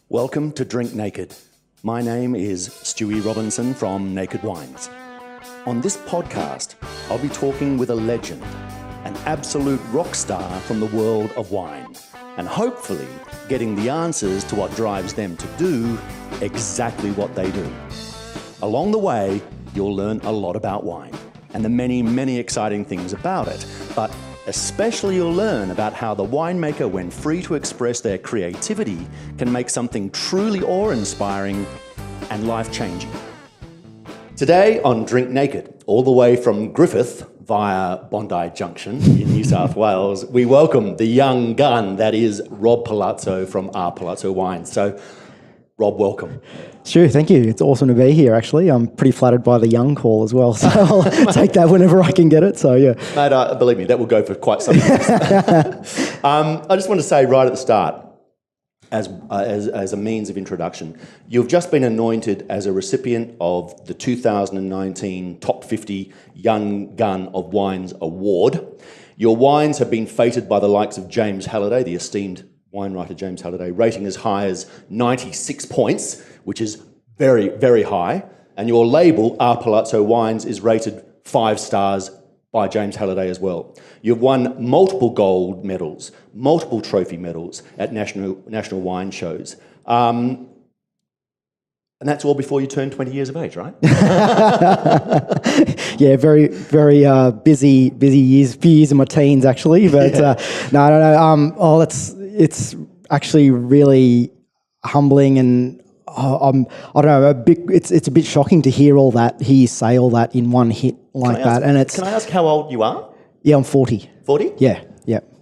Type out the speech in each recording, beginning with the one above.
Welcome to Drink Naked. My name is Stewie Robinson from Naked Wines. On this podcast, I'll be talking with a legend, an absolute rock star from the world of wine, and hopefully getting the answers to what drives them to do exactly what they do. Along the way, you'll learn a lot about wine and the many, many exciting things about it, but especially you'll learn about how the winemaker, when free to express their creativity, can make something truly awe-inspiring and life-changing. Today on Drink Naked, all the way from Griffith via Bondi Junction in New South Wales, we welcome the young gun that is R.Paulazzo from R.Paulazzo Wines. So, Rob, welcome. Sure, thank you. It's awesome to be here, actually. I'm pretty flattered by the young call as well, so I'll take that whenever I can get it, so yeah. Mate, believe me, that will go for quite some time. I just want to say right at the start, as a means of introduction, you've just been anointed as a recipient of the 2019 Top 50 Young Gun of Wines Award. Your wines have been feted by the likes of James Halliday, the esteemed wine writer James Halliday, rating as high as 96 points, which is very, very high. And your label, R.Paulazzo Wines, is rated 5 stars by James Halliday as well. You've won multiple gold medals, multiple trophy medals at national wine shows. And that's all before you turn 20 years of age, right? Yeah, very, very busy years, few years in my teens actually, but no. It's actually really humbling, and I don't know, it's a bit shocking to hear you say all that in one hit like that. And can I ask how old you are? Yeah, I'm 40. 40? Yeah.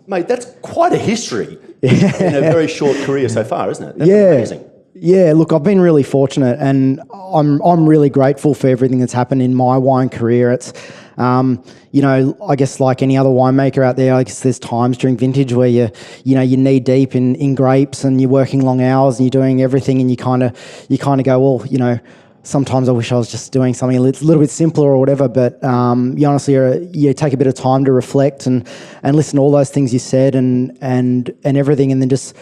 Mate, that's quite a history in a very short career so far, isn't it? That's amazing. Yeah, look, I've been really fortunate, and I'm really grateful for everything that's happened in my wine career. It's, I guess like any other winemaker out there, I guess there's times during vintage where you're knee deep in grapes and you're working long hours and you're doing everything, and you kind of go, well, sometimes I wish I was just doing something a little bit simpler or whatever. But you honestly, you take a bit of time to reflect and listen to all those things you said and everything, and then just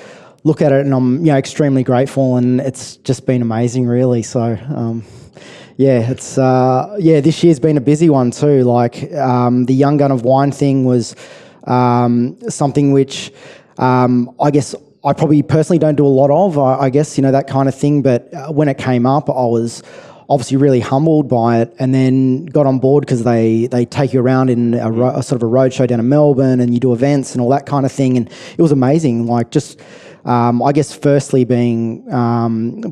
look at it, and I'm extremely grateful, and it's just been amazing, really. So this year's been a busy one too. Like the Young Gun of Wine thing was something which I guess I probably personally don't do a lot of. I guess that kind of thing. But when it came up, I was obviously really humbled by it, and then got on board because they take you around in a sort of a road show down in Melbourne, and you do events and all that kind of thing, and it was amazing. Like just. I guess firstly being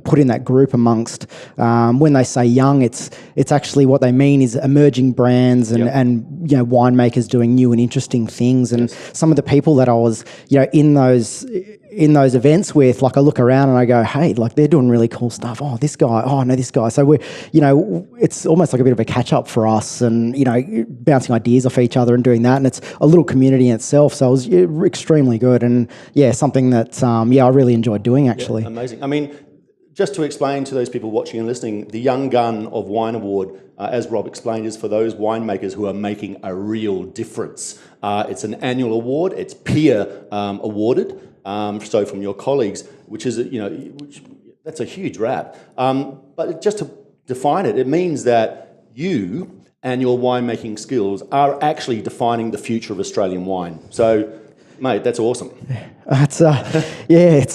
put in that group amongst, when they say young, it's actually what they mean is emerging brands and winemakers doing new and interesting things. And some of the people that I was in those events with, like I look around and I go, hey, like they're doing really cool stuff. Oh, this guy. Oh, I know this guy. So we're, it's almost like a bit of a catch up for us, and bouncing ideas off each other and doing that. And it's a little community in itself. So it was extremely good, and something that I really enjoyed doing actually. Yeah, amazing. I mean, just to explain to those people watching and listening, the Young Gun of Wine Award, as Rob explained, is for those winemakers who are making a real difference. It's an annual award. It's peer awarded. So from your colleagues, which is, that's a huge rap. But just to define it, it means that you and your winemaking skills are actually defining the future of Australian wine. So, mate, that's awesome. It's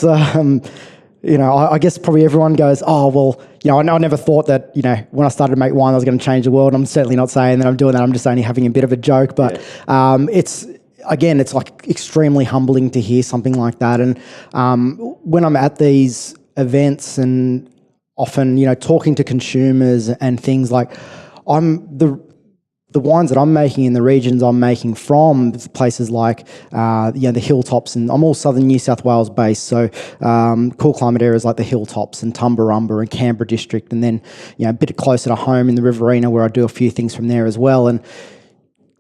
I guess probably everyone goes, oh, well, I never thought that, when I started to make wine, I was going to change the world. I'm certainly not saying that I'm doing that. I'm just only having a bit of a joke. But it's like extremely humbling to hear something like that. And when I'm at these events and often, talking to consumers and things like, the wines that I'm making in the regions I'm making from places like the hilltops, and I'm all southern New South Wales based, so cool climate areas like the hilltops and Tumbarumba and Canberra district, and then a bit closer to home in the Riverina where I do a few things from there as well. And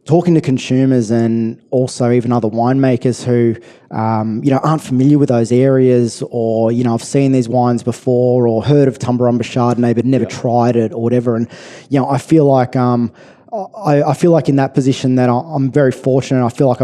talking to consumers and also even other winemakers who aren't familiar with those areas, or I've seen these wines before or heard of Tumbarumba Chardonnay but never tried it or whatever, and I feel like I feel like in that position that I'm very fortunate. I feel like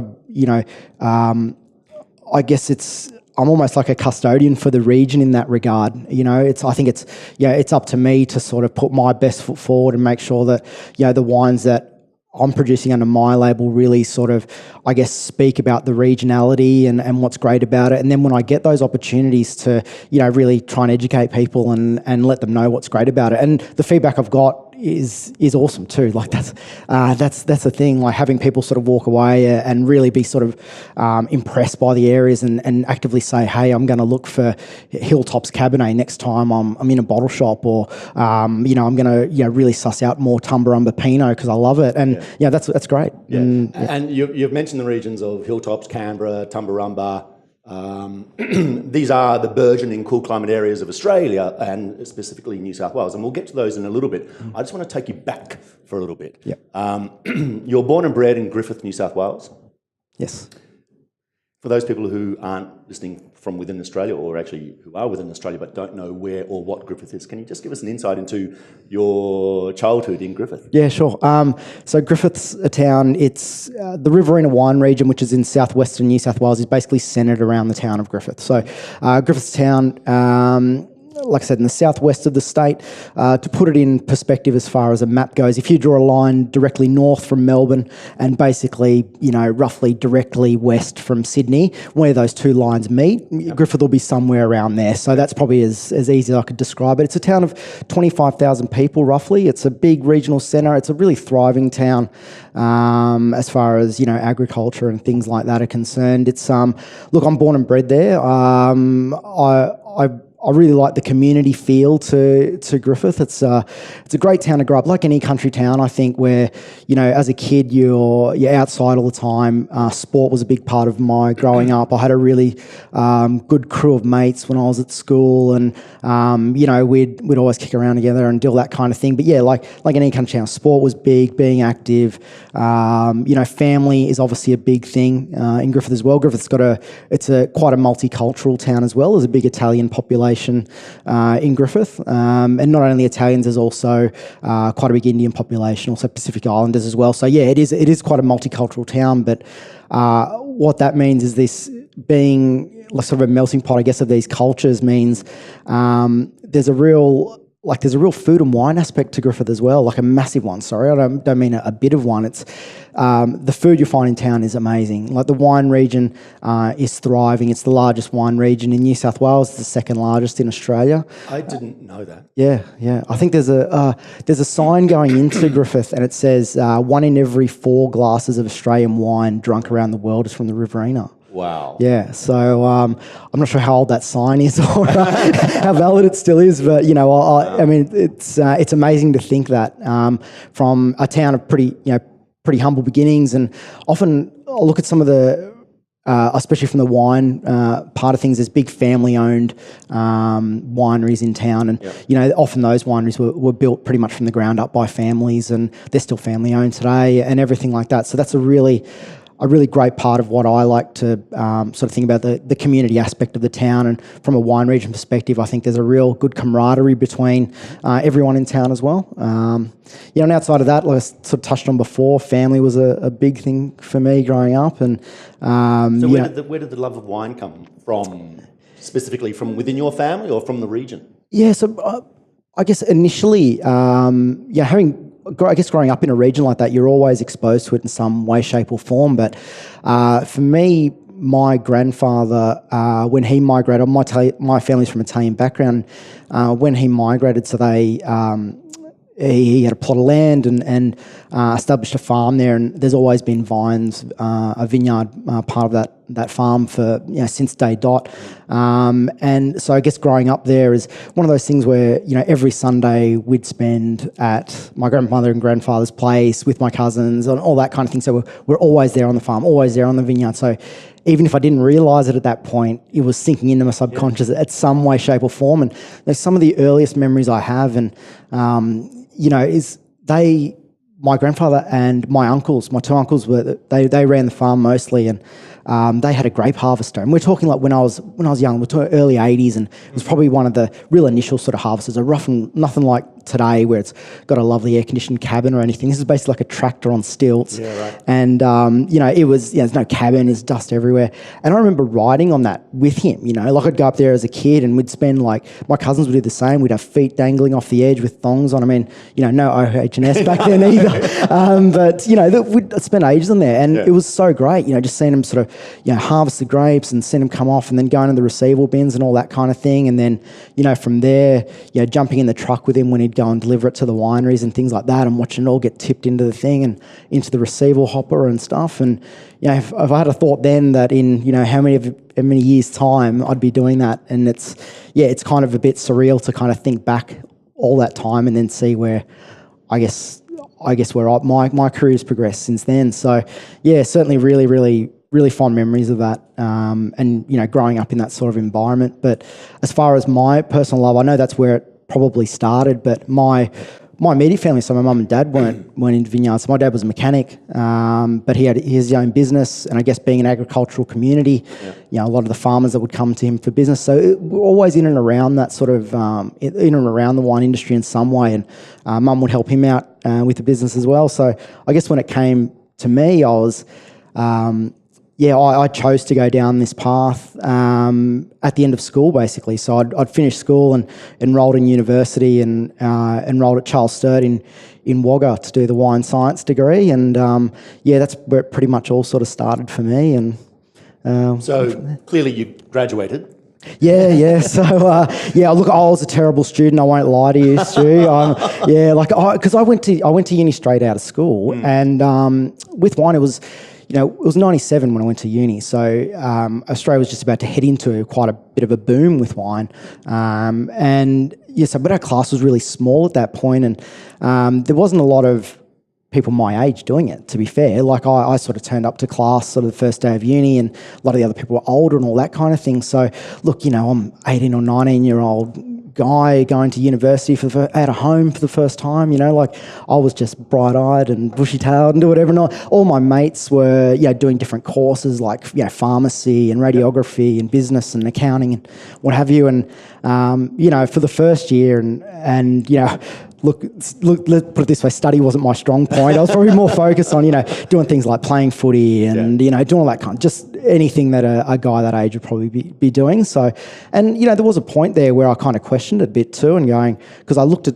I guess it's I'm almost like a custodian for the region in that regard. I think it's up to me to sort of put my best foot forward and make sure that, the wines that I'm producing under my label really sort of, I guess, speak about the regionality and what's great about it. And then when I get those opportunities to, really try and educate people and let them know what's great about it. And the feedback I've got is awesome too. Like that's the thing, like having people sort of walk away and really be sort of impressed by the areas and actively say, hey, I'm going to look for Hilltops Cabernet next time I'm in a bottle shop, or I'm going to really suss out more Tumbarumba Pinot because I love it. And that's great. Yeah. And you've mentioned the regions of Hilltops, Canberra, Tumbarumba. These are the burgeoning cool climate areas of Australia and specifically New South Wales, and we'll get to those in a little bit. I just want to take you back for a little bit. You're born and bred in Griffith, New South Wales? Yes. For those people who aren't listening from within Australia, or actually who are within Australia but don't know where or what Griffith is, can you just give us an insight into your childhood in Griffith? Yeah, sure. So Griffith's a town. It's the Riverina wine region, which is in southwestern New South Wales, is basically centred around the town of Griffith. So Griffith's town, like I said, in the southwest of the state. To put it in perspective as far as a map goes, if you draw a line directly north from Melbourne and basically, roughly directly west from Sydney, where those two lines meet, Griffith will be somewhere around there. So that's probably as easy as I could describe it. It's a town of 25,000 people, roughly. It's a big regional centre. It's a really thriving town as far as, agriculture and things like that are concerned. It's, look, I'm born and bred there. I really like the community feel to Griffith. It's a great town to grow up, like any country town, I think, where, as a kid, you're outside all the time. Sport was a big part of my growing up. I had a really good crew of mates when I was at school, and, we'd always kick around together and do all that kind of thing. But yeah, like any country town, sport was big, being active. Family is obviously a big thing in Griffith as well. Griffith's quite a multicultural town as well. There's a big Italian population in Griffith, and not only Italians, there's also quite a big Indian population, also Pacific Islanders as well. So yeah, it is quite a multicultural town. But what that means is this being like sort of a melting pot, I guess, of these cultures means there's a real food and wine aspect to Griffith as well, like a massive one. Sorry, I don't mean a bit of one. It's the food you find in town is amazing. Like the wine region is thriving. It's the largest wine region in New South Wales. It's the second largest in Australia. I didn't know that. Yeah. I think there's a sign going into Griffith, and it says 1 in every 4 glasses of Australian wine drunk around the world is from the Riverina. Wow. Yeah, so I'm not sure how old that sign is or how valid it still is, but I mean, it's amazing to think that from a town of pretty humble beginnings, and often I'll look at some of the especially from the wine part of things, there's big family-owned wineries in town, and often those wineries were built pretty much from the ground up by families, and they're still family-owned today and everything like that. So that's a really great part of what I like to sort of think about the community aspect of the town. And from a wine region perspective, I think there's a real good camaraderie between everyone in town as well. And outside of that, like I sort of touched on before, family was a big thing for me growing up. And so where did the love of wine come from, specifically from within your family or from the region? Yeah, so I guess initially, growing up in a region like that, you're always exposed to it in some way, shape or form. But for me, my grandfather, when he migrated, my family's from Italian background, when he migrated, so he had a plot of land and established a farm there, and there's always been vines, a vineyard part of that farm for since day dot. And so I guess growing up there is one of those things where every Sunday we'd spend at my grandmother and grandfather's place with my cousins and all that kind of thing. So we're always there on the farm, always there on the vineyard. So even if I didn't realise it at that point, it was sinking into my subconscious at some way, shape or form. And there's some of the earliest memories I have, and my grandfather and my uncles, my 2 uncles, they ran the farm mostly, and they had a grape harvester. And we're talking like when I was young, we're talking early 80s, and it was probably one of the real initial sort of harvesters. Nothing like today, where it's got a lovely air-conditioned cabin or anything. This is basically like a tractor on stilts. Yeah, right. And, it was, there's no cabin, there's dust everywhere. And I remember riding on that with him, like I'd go up there as a kid and we'd spend my cousins would do the same. We'd have feet dangling off the edge with thongs on. I mean, no OH&S back then either. But, we'd spend ages on there. And it was so great, just seeing them sort of, harvest the grapes and seeing them come off and then going to the receivable bins and all that kind of thing. And then, from there, jumping in the truck with him when he'd go and deliver it to the wineries and things like that, and watching it all get tipped into the thing and into the receivable hopper and stuff. And, if I had a thought then that in, how many years' time I'd be doing that, and it's kind of a bit surreal to kind of think back all that time and then see where, I guess where my career's progressed since then. So, certainly really, really, really fond memories of that, and growing up in that sort of environment. But as far as my personal love, I know that's where it probably started. But my immediate family, so my mum and dad weren't in vineyards. So my dad was a mechanic, but he had his own business, and I guess being an agricultural community, a lot of the farmers that would come to him for business. So we're always in and around that sort of in and around the wine industry in some way. And mum would help him out with the business as well. So I guess when it came to me, I was. I chose to go down this path at the end of school, basically. So I'd finished school and enrolled in university and enrolled at Charles Sturt in Wagga to do the wine science degree. And that's where it pretty much all sort of started for me. And so clearly you graduated. Yeah. So, look, I was a terrible student. I won't lie to you, Stu. Because I went to uni straight out of school, and with wine, it was 97 when I went to uni. So Australia was just about to head into quite a bit of a boom with wine, but our class was really small at that point, and there wasn't a lot of people my age doing it, to be fair. Like I sort of turned up to class sort of the first day of uni, and a lot of the other people were older and all that kind of thing. So look, I'm 18 or 19-year-old guy going to university at a home for the first time, I was just bright-eyed and bushy-tailed and do whatever. And all my mates were, doing different courses like, pharmacy and radiography and business and accounting and what have you. And, for the first year and Look, let's put it this way, study wasn't my strong point. I was probably more focused on, doing things like playing footy and, doing all that just anything that a guy that age would probably be doing. So, and, there was a point there where I kind of questioned it a bit too and going, because I looked at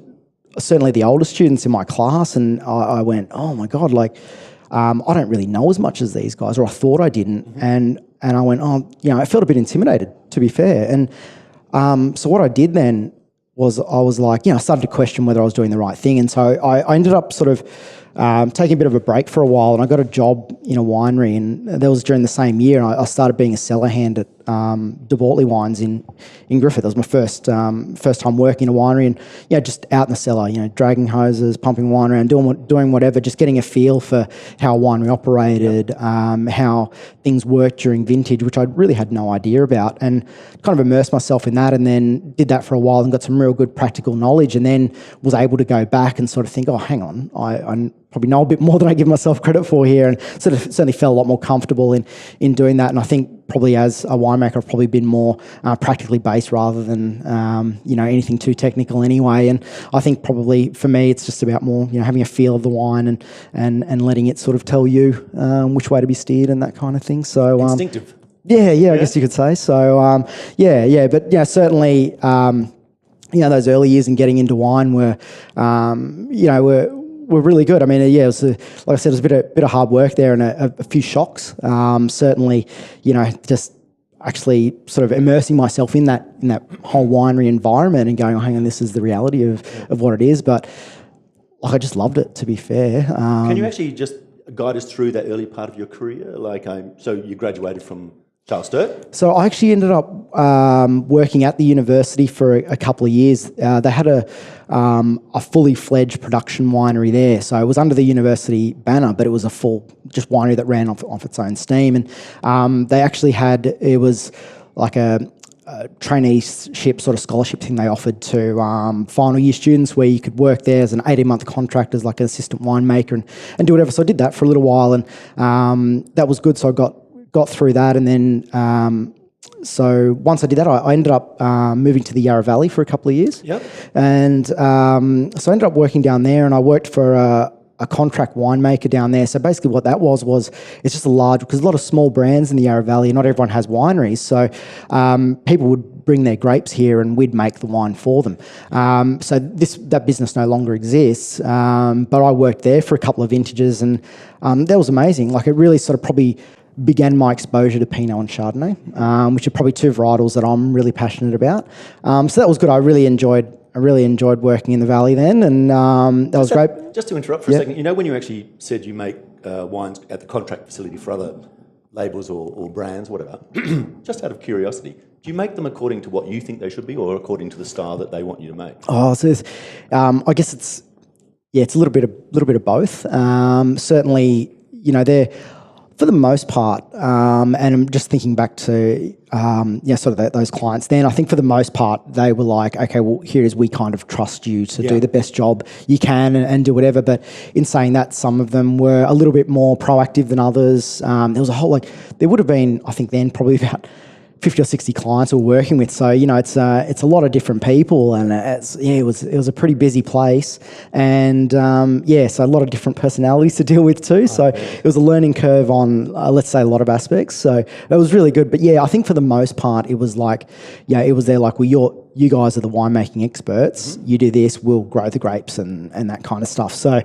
certainly the older students in my class and I went, oh my God, I don't really know as much as these guys, or I thought I didn't. And I went, I felt a bit intimidated, to be fair. And so what I did then was I was like, I started to question whether I was doing the right thing. And so I ended up sort of taking a bit of a break for a while, and I got a job in a winery, and that was during the same year. And I started being a cellar hand at De Wines in Griffith. That was my first time working in a winery, and just out in the cellar, dragging hoses, pumping wine around, doing whatever, just getting a feel for how a winery operated, how things worked during vintage, which I really had no idea about, and kind of immersed myself in that, and then did that for a while and got some real good practical knowledge, and then was able to go back and sort of think, oh, hang on, I probably know a bit more than I give myself credit for here, and sort of certainly felt a lot more comfortable in doing that. And I think probably as a winemaker, I've probably been more practically based rather than anything too technical anyway. And I think probably for me, it's just about more having a feel of the wine and letting it sort of tell you which way to be steered and that kind of thing. So instinctive. Yeah, I guess you could say so. But certainly. Those early years in getting into wine were really good. I mean, it was like I said, it was a bit of hard work there and a few shocks. Certainly, just actually sort of immersing myself in that whole winery environment and going, oh, hang on, this is the reality of what it is. But I just loved it, to be fair. Can you actually just guide us through that early part of your career? So you graduated from Charles Sturt? So I actually ended up working at the university for a couple of years. They had a fully fledged production winery there. So it was under the university banner, but it was a full just winery that ran off its own steam. And they actually it was like a traineeship sort of scholarship thing they offered to final year students, where you could work there as an 18-month contract as like an assistant winemaker and do whatever. So I did that for a little while, and that was good. So I got through that, and then So once I did that, I ended up moving to the Yarra Valley for a couple of years. Yep. And so I ended up working down there, and I worked for a contract winemaker down there. So basically what that was it's just a large, because a lot of small brands in the Yarra Valley, not everyone has wineries. So people would bring their grapes here and we'd make the wine for them. So that business no longer exists. But I worked there for a couple of vintages, and that was amazing. Like, it really sort of probably began my exposure to Pinot and Chardonnay, which are probably two varietals that I'm really passionate about. So that was good. I really enjoyed working in the valley then, and that was great. Just to interrupt for a second, you know, when you actually said you make wines at the contract facility for other labels or brands, whatever, just out of curiosity, do you make them according to what you think they should be, or according to the style that they want you to make? Oh, so I guess it's a little bit of both. Certainly, you know, they're, for the most part, and I'm just thinking back to sort of those clients then, I think for the most part they were like, okay, well, here it is, we kind of trust you to do the best job you can and do whatever. But in saying that, some of them were a little bit more proactive than others. There was a whole, there would have been, I think then, probably about 50 or 60 clients we're working with. So, you know, it's a lot of different people, and it was a pretty busy place, and so a lot of different personalities to deal with too. So it was a learning curve on, let's say, a lot of aspects. So it was really good. But yeah, I think for the most part, it was like, it was there like, well, you guys are the winemaking experts. Mm-hmm. You do this, we'll grow the grapes and that kind of stuff. So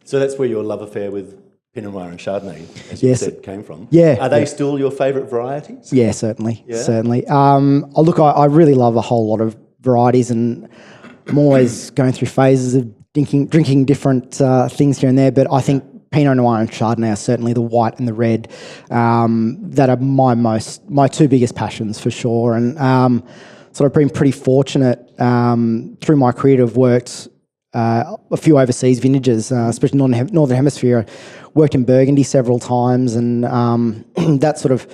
So that's where your love affair with Pinot Noir and Chardonnay, as you said, came from. Yeah. Are they still your favourite varieties? Yeah, certainly. Yeah? Certainly. I really love a whole lot of varieties, and I'm always going through phases of drinking different things here and there. But I think Pinot Noir and Chardonnay are certainly the white and the red that are my two biggest passions for sure. And so I've been pretty fortunate through my career to have worked a few overseas vintages, especially Northern Hemisphere. I worked in Burgundy several times, and that sort of,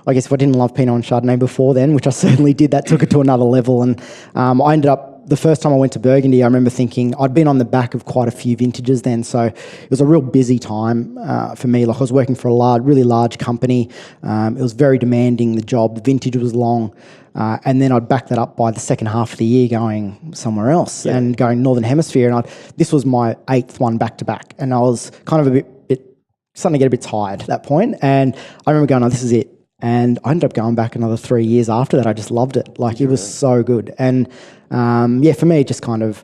I guess if I didn't love Pinot and Chardonnay before then, which I certainly did, that took it to another level. And I ended up, the first time I went to Burgundy, I remember thinking, I'd been on the back of quite a few vintages then, so it was a real busy time for me. Like, I was working for a really large company. It was very demanding, the job, the vintage was long. And then I'd back that up by the second half of the year going somewhere else and going Northern Hemisphere. And this was my 8th one back to back. And I was kind of starting to get a bit tired at that point. And I remember going, this is it. And I ended up going back another 3 years after that. I just loved it. Like, it was so good. And for me, it just kind of,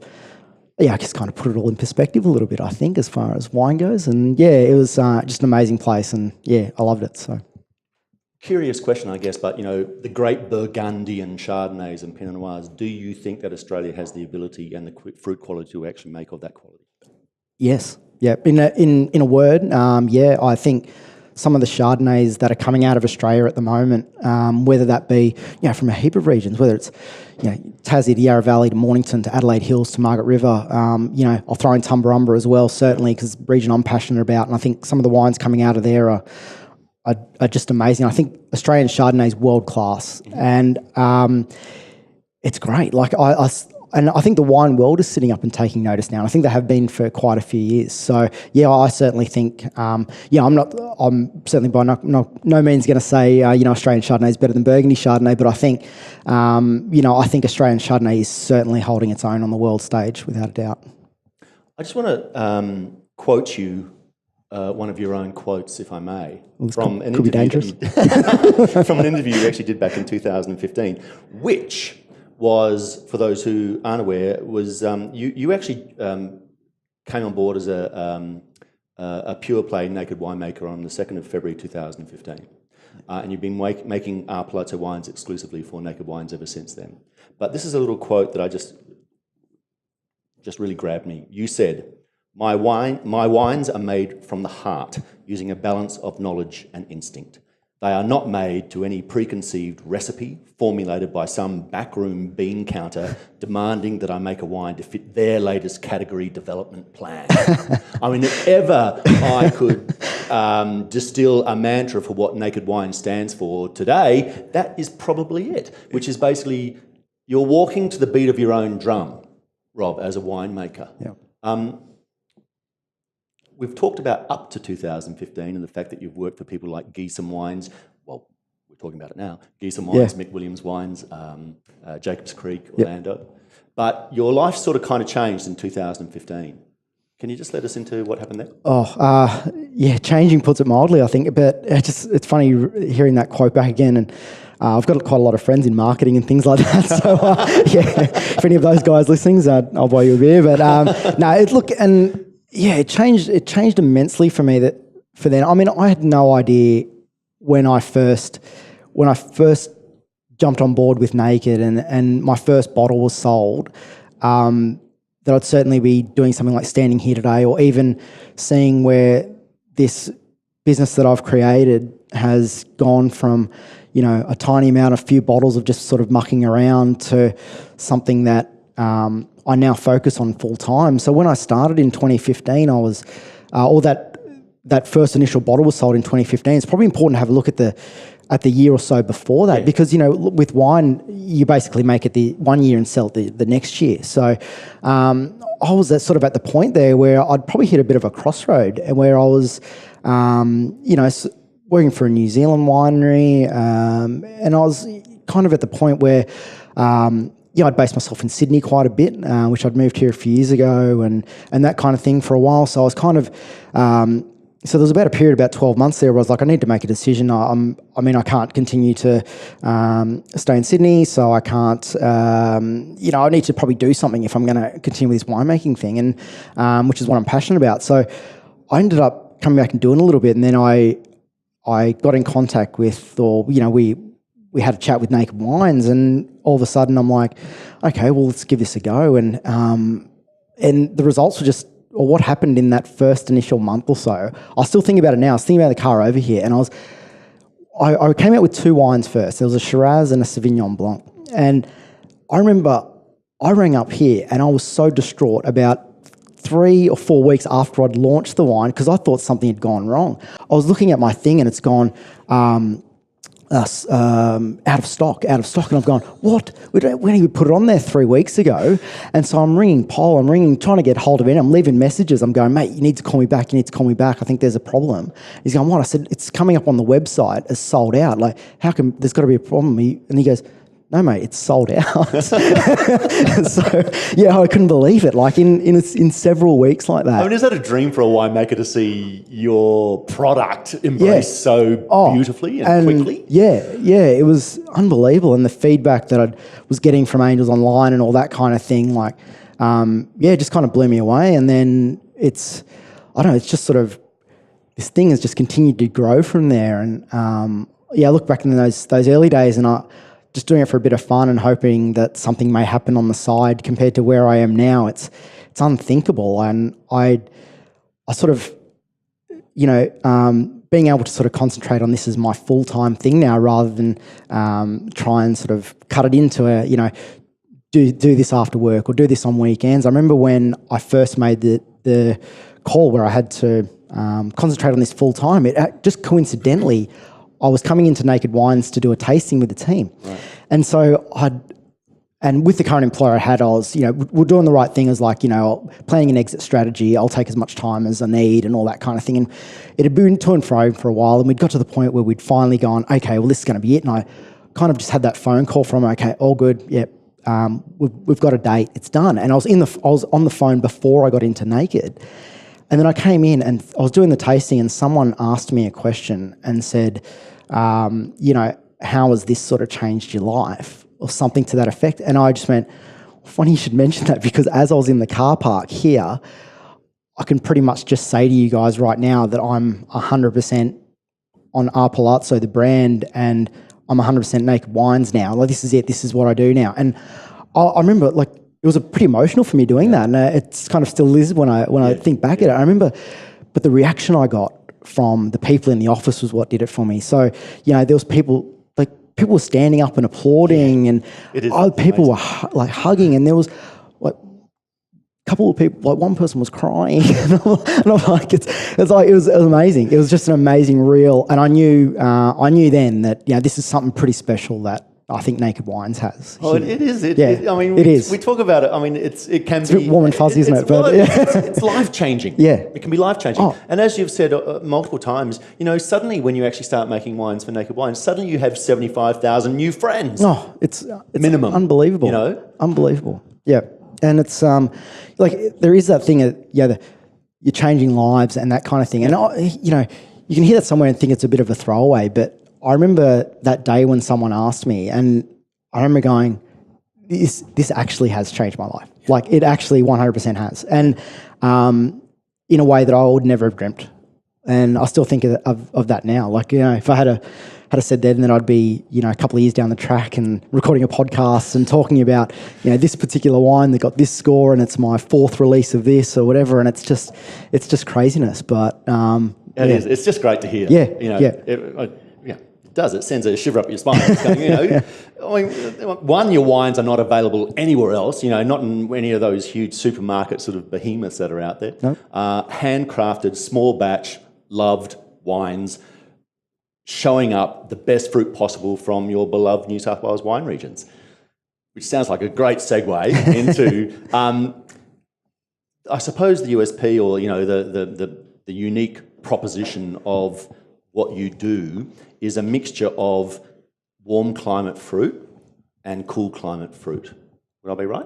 I just kind of put it all in perspective a little bit, I think, as far as wine goes. And it was just an amazing place. And I loved it. So. Curious question, I guess, but, you know, the great Burgundian Chardonnays and Pinot Noirs, do you think that Australia has the ability and the fruit quality to actually make of that quality? Yes. Yeah. In a word, I think some of the Chardonnays that are coming out of Australia at the moment, whether that be, from a heap of regions, whether it's, Tassie to Yarra Valley to Mornington to Adelaide Hills to Margaret River, I'll throw in Tumbarumba as well, certainly, because the region I'm passionate about, and I think some of the wines coming out of there are just amazing. I think Australian Chardonnay is world class, and it's great. Like, I think the wine world is sitting up and taking notice now. And I think they have been for quite a few years. So I certainly think I'm certainly by no means going to say Australian Chardonnay is better than Burgundy Chardonnay, but I think I think Australian Chardonnay is certainly holding its own on the world stage without a doubt. I just want to quote you. One of your own quotes, if I may, from an interview you actually did back in 2015, which was, for those who aren't aware, was you actually came on board as a pure play naked winemaker on the 2nd of February 2015, and you've been making R.Paulazzo wines exclusively for Naked Wines ever since then. But this is a little quote that I just really grabbed me. You said, My wines are made from the heart, using a balance of knowledge and instinct. They are not made to any preconceived recipe formulated by some backroom bean counter demanding that I make a wine to fit their latest category development plan. I mean, if ever I could distill a mantra for what Naked Wine stands for today, that is probably it, which is basically you're walking to the beat of your own drum, Rob, as a winemaker. Yeah. We've talked about up to 2015 and the fact that you've worked for people like Geesem Wines. Well, we're talking about it now, Geeson Wines, Mick Williams Wines, Jacobs Creek, Orlando. But your life sort of kind of changed in 2015. Can you just let us into what happened there? Changing puts it mildly, I think. But it's funny hearing that quote back again. And I've got quite a lot of friends in marketing and things like that. So, if any of those guys listening, I'll buy you a beer. But it changed immensely for me for then. I mean, I had no idea when I first jumped on board with Naked and my first bottle was sold, that I'd certainly be doing something like standing here today, or even seeing where this business that I've created has gone from, a tiny amount, a few bottles of just sort of mucking around, to something that I now focus on full time. So when I started in 2015, I was, that first initial bottle was sold in 2015. It's probably important to have a look at the year or so before that, because with wine you basically make it the 1 year and sell it the next year. So I was at the point there where I'd probably hit a bit of a crossroad, and where I was working for a New Zealand winery, and I was kind of at the point where I'd based myself in Sydney quite a bit, which I'd moved here a few years ago, and that kind of thing for a while. So I was kind of so there was about a period, about 12 months there, where I was like, I need to make a decision. I can't continue to stay in Sydney, so I can't, I need to probably do something if I'm going to continue with this winemaking thing, and which is what I'm passionate about. So I ended up coming back and doing a little bit, and then I got in contact with, we had a chat with Naked Wines, and all of a sudden I'm like, okay, well, let's give this a go. And the results were just, or what happened in that first initial month or so, I'll still think about it now. I was thinking about the car over here, and I came out with two wines first. There was a Shiraz and a Sauvignon Blanc. And I remember I rang up here and I was so distraught about 3 or 4 weeks after I'd launched the wine, because I thought something had gone wrong. I was looking at my thing and it's gone out of stock. And I've gone, what? When you put it on there 3 weeks ago. And so I'm ringing Paul, trying to get hold of it. I'm leaving messages. I'm going, mate, you need to call me back. I think there's a problem. He's going, what? I said, it's coming up on the website as sold out. Like, how come there's got to be a problem? And he goes, no, mate, it's sold out. So, I couldn't believe it. Like in several weeks like that. I mean, is that a dream for a winemaker to see your product embraced so beautifully and quickly? Yeah, it was unbelievable. And the feedback that I was getting from Angels Online and all that kind of thing, like, it just kind of blew me away. And then it's just sort of, this thing has just continued to grow from there. And I look back in those early days, and I just doing it for a bit of fun and hoping that something may happen on the side. Compared to where I am now, it's unthinkable. And I sort of, being able to sort of concentrate on this as my full-time thing now, rather than try and sort of cut it into do this after work or do this on weekends. I remember when I first made the call where I had to concentrate on this full-time, it just coincidentally, I was coming into Naked Wines to do a tasting with the team. Right. And so and with the current employer I had, I was, we're doing the right thing as like, planning an exit strategy. I'll take as much time as I need and all that kind of thing. And it had been to and fro for a while, and we'd got to the point where we'd finally gone, okay, well, this is going to be it. And I kind of just had that phone call from, okay, all good, yep. We've got a date, it's done. And I was on the phone before I got into Naked. And then I came in and I was doing the tasting, and someone asked me a question and said, how has this sort of changed your life, or something to that effect? And I just went, funny you should mention that, because as I was in the car park here, I can pretty much just say to you guys right now that I'm 100% on R.Paulazzo, the brand, and I'm 100% Naked Wines now. Like, this is it. This is what I do now. And I remember, like, it was pretty emotional for me doing that, and it's kind of still is when I think back at it. I remember, but the reaction I got from the people in the office was what did it for me. So, there was people were standing up and applauding, and people were hugging, and there was like a couple of people, like one person was crying, and I'm like, it was amazing. It was just an amazing reel, and I knew then that this is something pretty special that I think Naked Wines has. Oh, it is. It is. We talk about it. I mean, it can be... It's warm and fuzzy, isn't it? But it's life-changing. Yeah. It can be life-changing. Oh. And as you've said multiple times, suddenly when you actually start making wines for Naked Wines, suddenly you have 75,000 new friends. Oh, it's minimum. Unbelievable. Unbelievable. Yeah. And it's there is that thing you're changing lives and that kind of thing. And, you can hear that somewhere and think it's a bit of a throwaway, but I remember that day when someone asked me, and I remember going, this actually has changed my life. Like, it actually 100% has. And in a way that I would never have dreamt. And I still think of that now. Like, if I had said then I'd be, a couple of years down the track and recording a podcast and talking about, this particular wine that got this score and it's my 4th release of this or whatever. And it's just craziness. But it is. It's just great to hear. Yeah. It does. It sends a shiver up your spine. It's going, your wines are not available anywhere else, not in any of those huge supermarket sort of behemoths that are out there. No. Handcrafted, small batch, loved wines, showing up the best fruit possible from your beloved New South Wales wine regions, which sounds like a great segue into, I suppose, the USP or, the unique proposition of what you do is a mixture of warm climate fruit and cool climate fruit. Would I be right?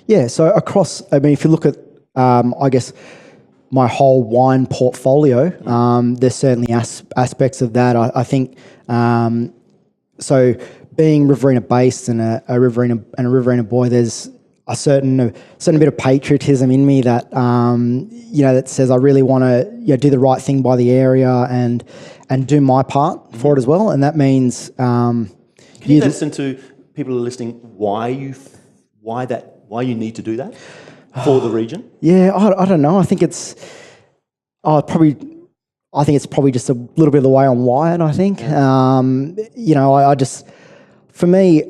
Yeah, so if you look at, I guess, my whole wine portfolio, there's certainly aspects of that. I think, so being Riverina based and a Riverina boy, there's a certain bit of patriotism in me that that says I really want to do the right thing by the area and do my part for it as well, and that means. Can you listen to people who are listening? Why you need to do that for the region? Yeah, I don't know. I think it's probably just a little bit of the way I'm wired. I think I just, for me,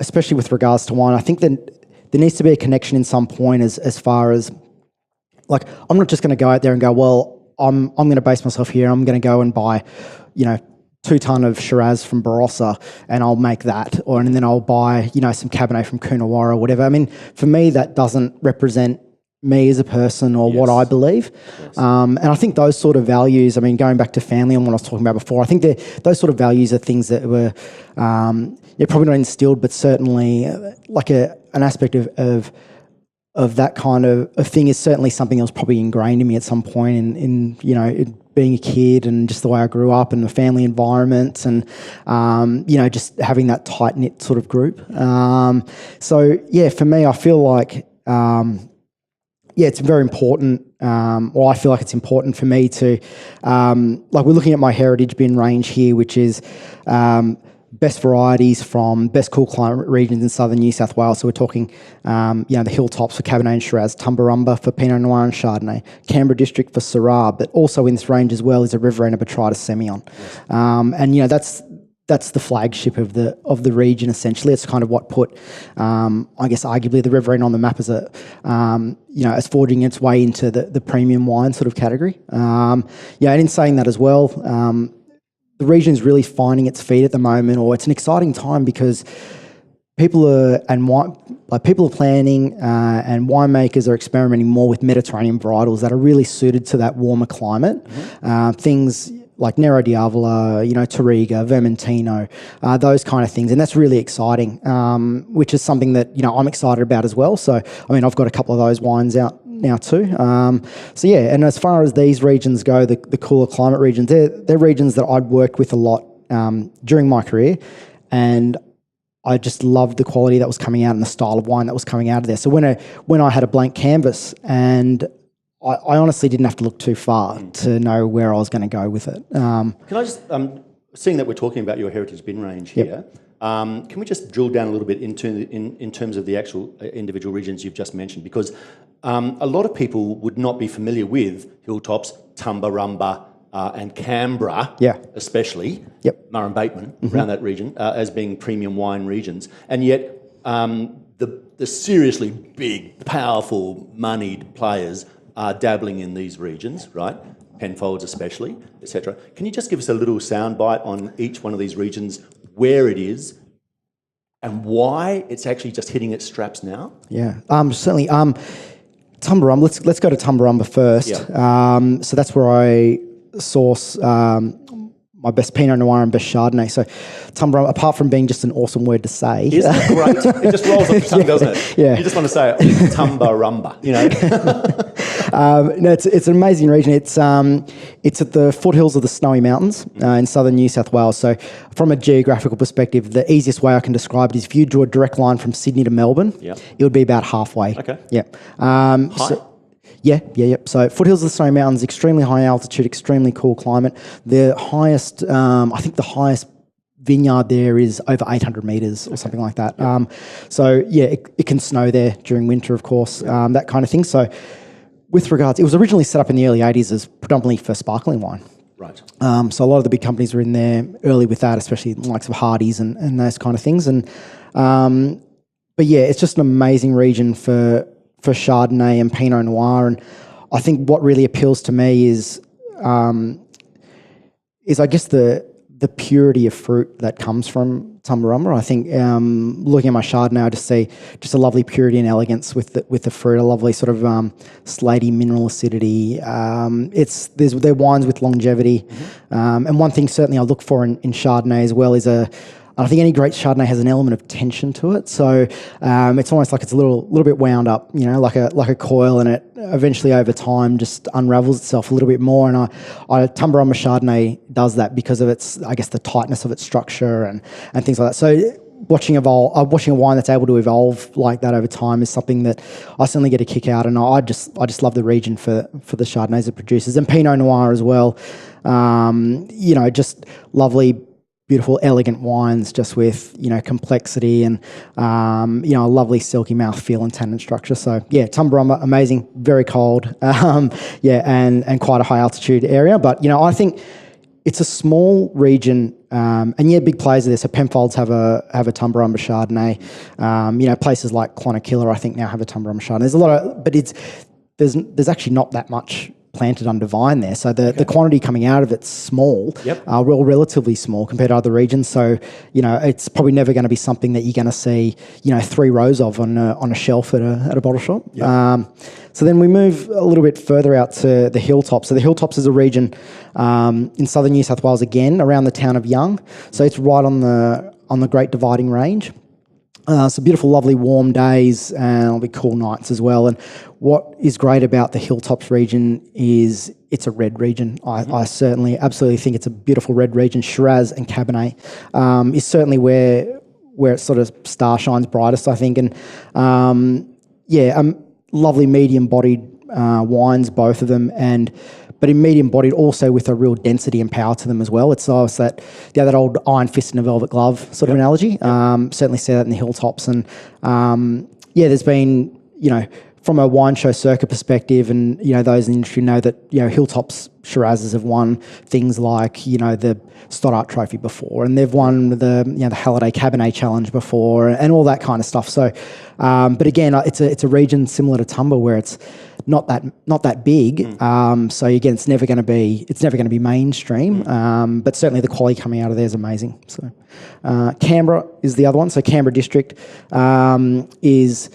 especially with regards to wine, I think that there needs to be a connection in some point as far as, like, I'm not just going to go out there and go, well, I'm going to base myself here. I'm going to go and buy, 2 ton of Shiraz from Barossa and I'll make that. And then I'll buy, some Cabernet from Coonawarra or whatever. I mean, for me, that doesn't represent me as a person or what I believe. Yes. And I think those sort of values, going back to family and what I was talking about before, I think those sort of values are things that were probably not instilled, but certainly like an aspect of that kind of thing is certainly something that was probably ingrained in me at some point in being a kid and just the way I grew up and the family environment and, just having that tight-knit sort of group. So, for me, I feel like, it's very important, I feel like it's important for me to, we're looking at my heritage bin range here, which is best varieties from best cool climate regions in southern New South Wales. So we're talking, the hilltops for Cabernet and Shiraz, Tumbarumba for Pinot Noir and Chardonnay, Canberra District for Syrah, but also in this range as well is a Riverina Botrytis Semillon. Yes. And that's the flagship of the region. Essentially, it's kind of what put, I guess, arguably the Riverina on the map as as forging its way into the premium wine sort of category. And in saying that as well, the region is really finding its feet at the moment, or it's an exciting time because people are planning and winemakers are experimenting more with Mediterranean varietals that are really suited to that warmer climate. Mm-hmm. Things like Nero d'Avola, Touriga, Vermentino, those kind of things. And that's really exciting, which is something that, I'm excited about as well. So, I've got a couple of those wines out now too. And as far as these regions go, the cooler climate regions, they're regions that I'd worked with a lot during my career. And I just loved the quality that was coming out and the style of wine that was coming out of there. So when I had a blank canvas and I honestly didn't have to look too far to know where I was going to go with it. Can I just, seeing that we're talking about your heritage bin range here, can we just drill down a little bit in terms of the actual individual regions you've just mentioned? Because a lot of people would not be familiar with hilltops, Tumbarumba, and Canberra, especially, Murray Bateman, around that region, as being premium wine regions. And yet the seriously big, powerful, moneyed players are dabbling in these regions, right? Penfolds especially, etc. Can you just give us a little soundbite on each one of these regions, where it is, and why it's actually just hitting its straps now? Yeah, certainly. Tumbarumba. Let's go to Tumbarumba first. Yeah. So that's where I source my best Pinot Noir and best Chardonnay. So Tumbarumba, apart from being just an awesome word to say, isn't it great? It just rolls off the tongue, doesn't it? Yeah. You just want to say it, Tumbarumba, you know. No, it's an amazing region. It's at the foothills of the Snowy Mountains in southern New South Wales. So from a geographical perspective, the easiest way I can describe it is if you drew a direct line from Sydney to Melbourne, it would be about halfway. Okay. Yeah. High? Yeah. So foothills of the Snowy Mountains, extremely high altitude, extremely cool climate. The highest, I think the highest vineyard there is over 800 metres or something like that. So it can snow there during winter, of course, that kind of thing. So with regards, it was originally set up in the early 80s as predominantly for sparkling wine. Right. So a lot of the big companies were in there early with that, especially the likes of Hardy's and those kind of things. And but yeah, it's just an amazing region for Chardonnay and Pinot Noir. And I think what really appeals to me is I guess the purity of fruit that comes from Tumbarumba. I think looking at my Chardonnay, I just see just a lovely purity and elegance with the fruit, a lovely sort of slaty mineral acidity. They're wines with longevity. And one thing certainly I look for in Chardonnay as well is I think any great Chardonnay has an element of tension to it. So it's almost like it's a little bit wound up, you know, like a coil, and it eventually over time just unravels itself a little bit more. And Tumbarumba Chardonnay does that because of its, I guess, the tightness of its structure and things like that. So watching a wine that's able to evolve like that over time is something that I certainly get a kick out, and I just love the region for the Chardonnays it produces, and Pinot Noir as well. You know, just lovely, beautiful, elegant wines, just with, you know, complexity and, you know, a lovely silky mouthfeel and tannin structure. So yeah, Tumbarumba, amazing, very cold, and quite a high altitude area. But, you know, I think it's a small region, and big players of this. So Penfolds have a Tumbarumba Chardonnay. You know, places like Clonakilla, I think, now have a Tumbarumba Chardonnay. There's a lot of, but there's actually not that much planted under vine there, so the quantity coming out of it's small, relatively small compared to other regions. So, you know, it's probably never going to be something that you're going to see, you know, 3 rows of on a shelf at a bottle shop. So then we move a little bit further out to the Hilltops. So the Hilltops is a region in southern New South Wales, again around the town of Young. So it's right on the Great Dividing Range. So beautiful, lovely, warm days, and it'll be cool nights as well. And what is great about the Hilltops region is it's a red region. I certainly, absolutely think it's a beautiful red region. Shiraz and Cabernet is certainly where it sort of star shines brightest, I think. And lovely medium-bodied wines, both of them, but in medium-bodied also with a real density and power to them as well. It's that old iron fist in a velvet glove sort of analogy. Certainly see that in the Hilltops. And there's been, you know, from a wine show circuit perspective, and, you know, those in the industry know that, you know, Hilltops Shirazes have won things like, you know, the Stoddart Trophy before, and they've won the Halliday Cabernet Challenge before, and all that kind of stuff. So, but again, it's a region similar to Tumba where it's not that big. So again, it's never going to be mainstream. But certainly the quality coming out of there is amazing. So, Canberra is the other one. So Canberra District is.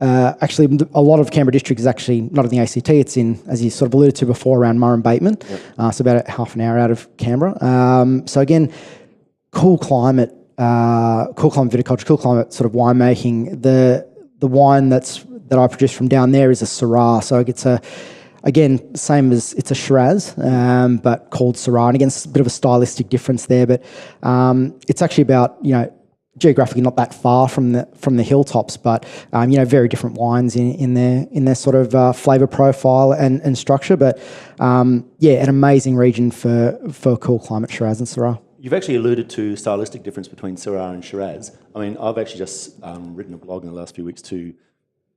Actually, a lot of Canberra District is actually not in the ACT. It's in, as you sort of alluded to before, around Murrum-Bateman. So about half an hour out of Canberra. So again, cool climate viticulture, cool climate sort of winemaking. The wine that I produce from down there is a Syrah. So it's same as it's a Shiraz, but called Syrah. And again, it's a bit of a stylistic difference there, but it's actually about, you know, geographically not that far from the Hilltops, but you know, very different wines in their sort of flavour profile and structure. But an amazing region for cool climate Shiraz and Syrah. You've actually alluded to stylistic difference between Syrah and Shiraz. I mean, I've actually just written a blog in the last few weeks to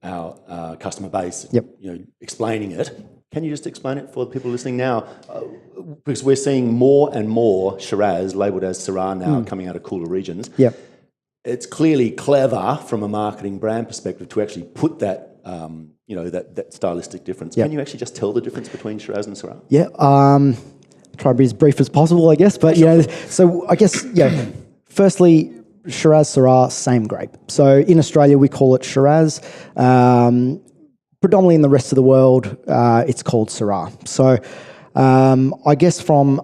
our customer base, you know, explaining it. Can you just explain it for the people listening now? Because we're seeing more and more Shiraz labelled as Syrah now coming out of cooler regions. It's clearly clever from a marketing brand perspective to actually put that, you know, that stylistic difference. Can you actually just tell the difference between Shiraz and Syrah? Try to be as brief as possible, I guess. But, you know, so I guess, firstly, Shiraz, Syrah, same grape. So in Australia, we call it Shiraz. Predominantly in the rest of the world, it's called Syrah. So I guess I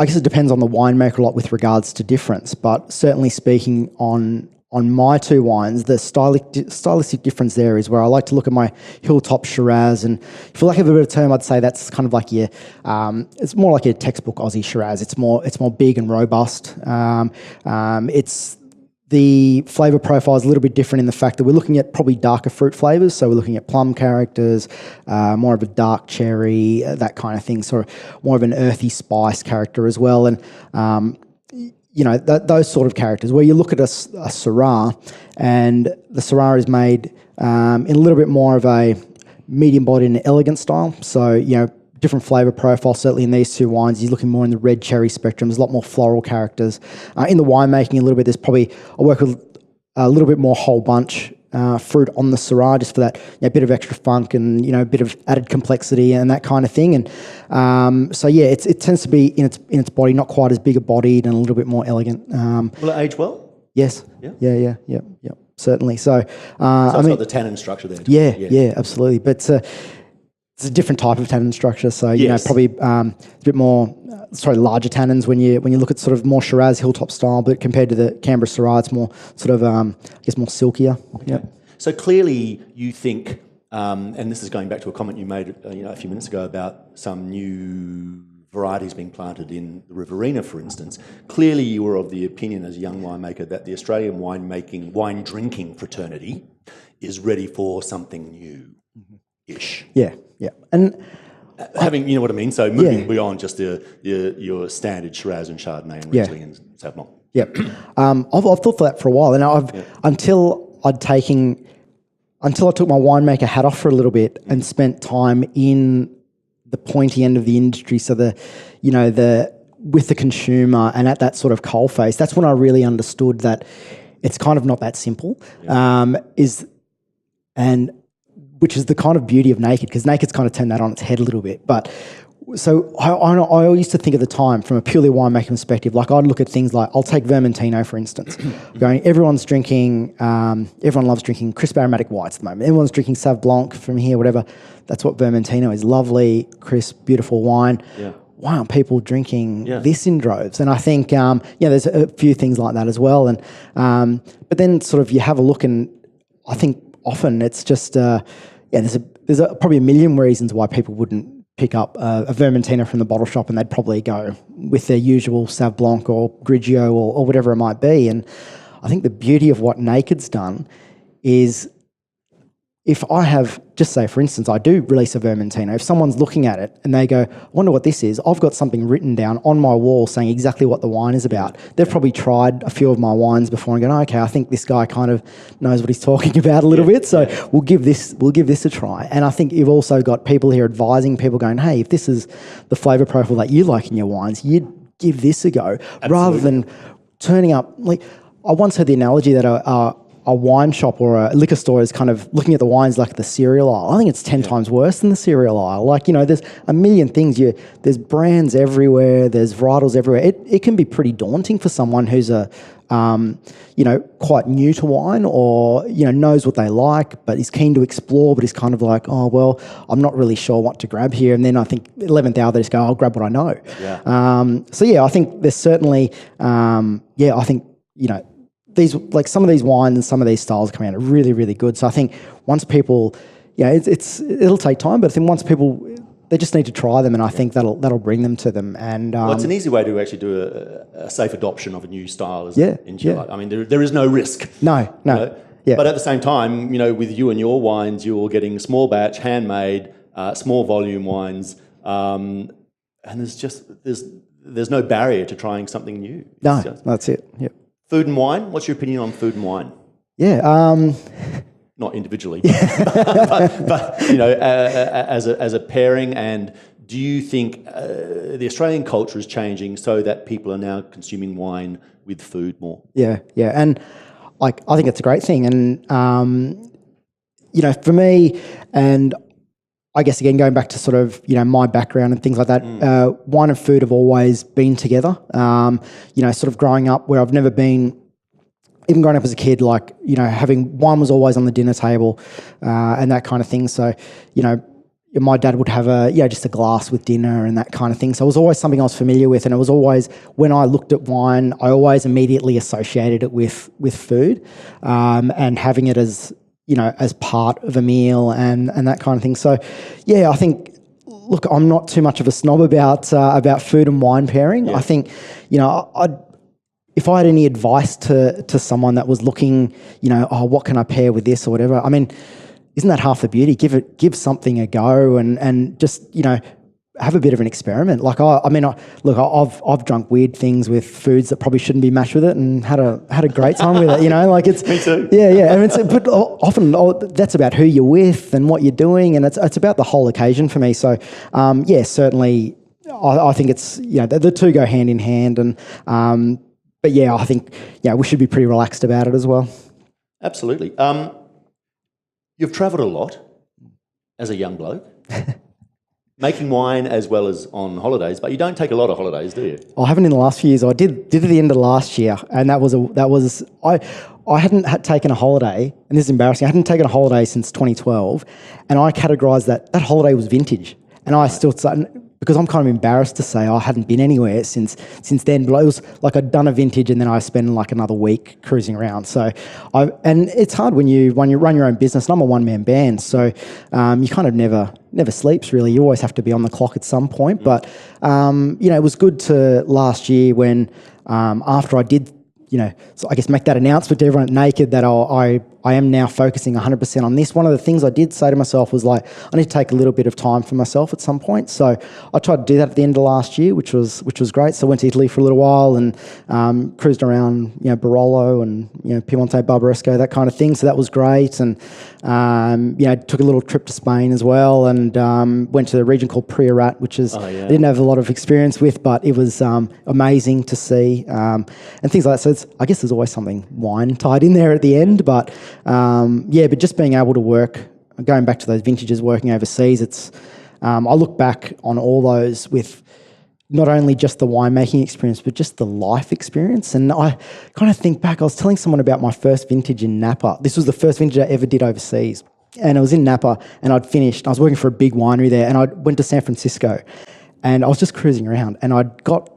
guess it depends on the winemaker a lot with regards to difference, but certainly speaking on my two wines, the stylistic difference there is where I like to look at my Hilltop Shiraz, and for lack of a better term, I'd say that's kind of like it's more like a textbook Aussie Shiraz. It's more big and robust. The flavour profile is a little bit different in the fact that we're looking at probably darker fruit flavours. So we're looking at plum characters, more of a dark cherry, that kind of thing. So more of an earthy spice character as well. And, those sort of characters where you look at a Syrah, and the Syrah is made in a little bit more of a medium bodied and elegant style. So, different flavour profile, certainly in these two wines. He's looking more in the red cherry spectrum. There's a lot more floral characters. In the winemaking a little bit, I work with a little bit more whole bunch fruit on the Syrah, just for that bit of extra funk and a bit of added complexity and that kind of thing. And it tends to be in its body, not quite as big a bodied and a little bit more elegant. Will it age well? Yes. Yeah. Certainly. So it's got the tannin structure there. Yeah, absolutely. But it's a different type of tannin structure, so probably a bit more, larger tannins when you look at sort of more Shiraz Hilltop style, but compared to the Canberra Syrah, it's more sort of more silkier. Okay. Yeah. So clearly, you think, and this is going back to a comment you made a few minutes ago about some new varieties being planted in the Riverina, for instance. Clearly, you were of the opinion as a young winemaker that the Australian wine drinking fraternity is ready for something new-ish. Yeah. And having, you know what I mean? So moving beyond just your standard Shiraz and Chardonnay and Riesling and Sauv Blanc. Yeah. I've thought for that for a while, and until I took my winemaker hat off for a little bit and spent time in the pointy end of the industry, so with the consumer and at that sort of coalface, that's when I really understood that it's kind of not that simple. Which is the kind of beauty of Naked, because Naked's kind of turned that on its head a little bit. But so I used to think at the time from a purely winemaking perspective, like I'd look at things like, I'll take Vermentino, for instance. Everyone loves drinking crisp aromatic whites at the moment. Everyone's drinking Sauv Blanc from here, whatever. That's what Vermentino is. Lovely, crisp, beautiful wine. Yeah. Why aren't people drinking this in droves? And I think, there's a few things like that as well. And but then sort of you have a look, and I think often it's just... there's probably a million reasons why people wouldn't pick up a Vermentino from the bottle shop, and they'd probably go with their usual Sauv Blanc or Grigio or whatever it might be. And I think the beauty of what Naked's done is, if I have, just say for instance, I do release a Vermentino, if someone's looking at it and they go, I wonder what this is, I've got something written down on my wall saying exactly what the wine is about. They've probably tried a few of my wines before and gone, okay, I think this guy kind of knows what he's talking about a little bit, so we'll give this a try. And I think you've also got people here advising people going, hey, if this is the flavour profile that you like in your wines, you'd give this a go. Absolutely. Rather than turning up, like I once heard the analogy that a wine shop or a liquor store is kind of looking at the wines like the cereal aisle. I think it's 10 times worse than the cereal aisle. Like, there's a million things. There's brands everywhere. There's varietals everywhere. It can be pretty daunting for someone who's quite new to wine, or, knows what they like, but is keen to explore, but is kind of like, oh, well, I'm not really sure what to grab here. And then I think 11th hour, they just go, I'll grab what I know. Yeah. I think there's certainly, I think, some of these wines and some of these styles coming out are really, really good. So I think once people, it'll take time, but I think once people, they just need to try them, and I think that'll bring them to them. And it's an easy way to actually do a safe adoption of a new style, isn't it? I mean, there is no risk. No. Yeah. But at the same time, with you and your wines, you're getting small batch, handmade, small volume wines, and there's no barrier to trying something new. That's it. Yeah. Food and wine. What's your opinion on food and wine? Yeah. Not individually, but as a pairing. And do you think the Australian culture is changing so that people are now consuming wine with food more? Yeah, and I think it's a great thing. And for me, and I guess, again, going back to sort of, my background and things like that, wine and food have always been together. Sort of growing up where I've never been, even growing up as a kid, like, having wine was always on the dinner table and that kind of thing. So, my dad would have just a glass with dinner and that kind of thing. So it was always something I was familiar with. And it was always, when I looked at wine, I always immediately associated it with food and having it as part of a meal and that kind of thing. So, yeah, I think, look, I'm not too much of a snob about food and wine pairing. Yeah. I think, if I had any advice to someone that was looking, what can I pair with this or whatever? I mean, isn't that half the beauty? Give something a go and just, have a bit of an experiment. Like I've drunk weird things with foods that probably shouldn't be matched with it, and had a great time with it. Like it's me too. Yeah. And but often that's about who you're with and what you're doing, and it's about the whole occasion for me. So certainly, I think it's the two go hand in hand, and but yeah, I think we should be pretty relaxed about it as well. Absolutely. You've travelled a lot as a young bloke. Making wine as well as on holidays, but you don't take a lot of holidays, do you? I haven't in the last few years. I did at the end of last year, and I hadn't taken a holiday, and this is embarrassing. I hadn't taken a holiday since 2012, and I categorised that holiday was vintage, and I still because I'm kind of embarrassed to say I hadn't been anywhere since then. But it was like I'd done a vintage, and then I spent like another week cruising around. So, and it's hard when you run your own business. And I'm a one-man band, so you kind of never sleeps really. You always have to be on the clock at some point. But it was good to last year when after I did, so I guess make that announcement to everyone at Naked that I am now focusing 100% on this. One of the things I did say to myself was like, I need to take a little bit of time for myself at some point. So I tried to do that at the end of last year, which was great. So I went to Italy for a little while and cruised around, Barolo and Piemonte, Barbaresco, that kind of thing. So that was great. And took a little trip to Spain as well, and went to a region called Priorat, which is I didn't have a lot of experience with, but it was amazing to see and things like that. So I guess there's always something wine tied in there at the end, but but just being able to work, going back to those vintages, working overseas, it's I look back on all those with not only just the winemaking experience, but just the life experience. And I kind of think back, I was telling someone about my first vintage in Napa. This was the first vintage I ever did overseas. And it was in Napa, and I'd finished. I was working for a big winery there, and I went to San Francisco. And I was just cruising around, and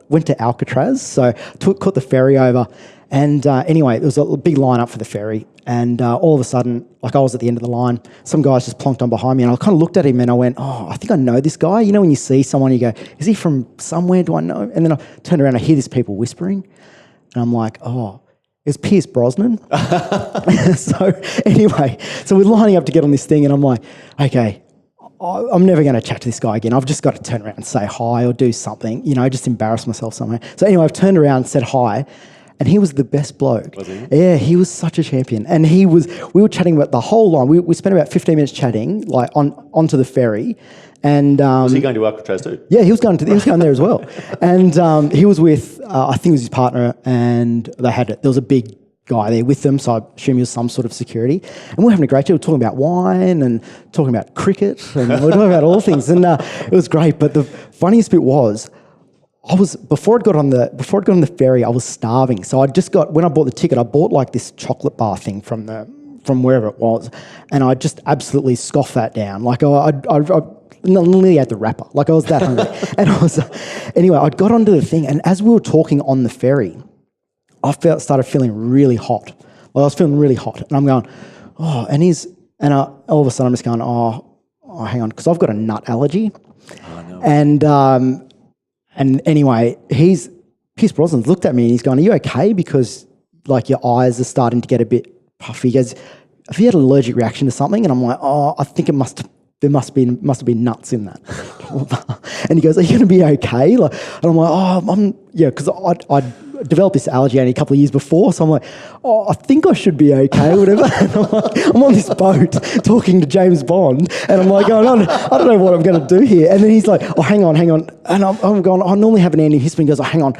went to Alcatraz, so caught the ferry over. And anyway, there was a big line up for the ferry, and all of a sudden, like I was at the end of the line, some guys just plonked on behind me, and I kind of looked at him and I went, oh, I think I know this guy. When you see someone, you go, is he from somewhere? Do I know him? And then I turned around, I hear these people whispering, and I'm like, oh, it's Pierce Brosnan. So anyway, so we're lining up to get on this thing, and I'm like, okay, I'm never going to chat to this guy again. I've just got to turn around and say hi or do something, just embarrass myself somewhere. So anyway, I've turned around and said hi, and he was the best bloke. Was he? Yeah, he was such a champion. And we were chatting about the whole line. We spent about 15 minutes chatting, like onto the ferry. And was he going to Alcatraz too? Yeah, he was going there as well. And he was with, I think it was his partner, and there was a big guy there with them, so I assume he was some sort of security. And we were having a great day. We were talking about wine and talking about cricket, and we were talking about all things. And it was great. But the funniest bit was, before I'd got on the ferry, I was starving. So when I bought the ticket, I bought like this chocolate bar thing from wherever it was, and I just absolutely scoffed that down. Like I nearly had the wrapper. Like I was that hungry. And anyway, I'd got onto the thing, and as we were talking on the ferry, I started feeling really hot. Well, I was feeling really hot, and I'm going, oh, all of a sudden I'm just going, oh, hang on, because I've got a nut allergy. Oh, no. And anyway, Pierce Brosnan's looked at me and he's going, are you okay? Because like your eyes are starting to get a bit puffy. He goes, have you had an allergic reaction to something? And I'm like, oh, I think there must have been nuts in that. And he goes, are you going to be okay? And I'm like, oh, because I developed this allergy only a couple of years before, so I'm like, oh, I think I should be okay, whatever. And I'm on this boat talking to James Bond, and I'm like, I don't know what I'm going to do here. And then he's like, oh, hang on. And I'm going, I normally have an antihistamine. He goes, oh, hang on,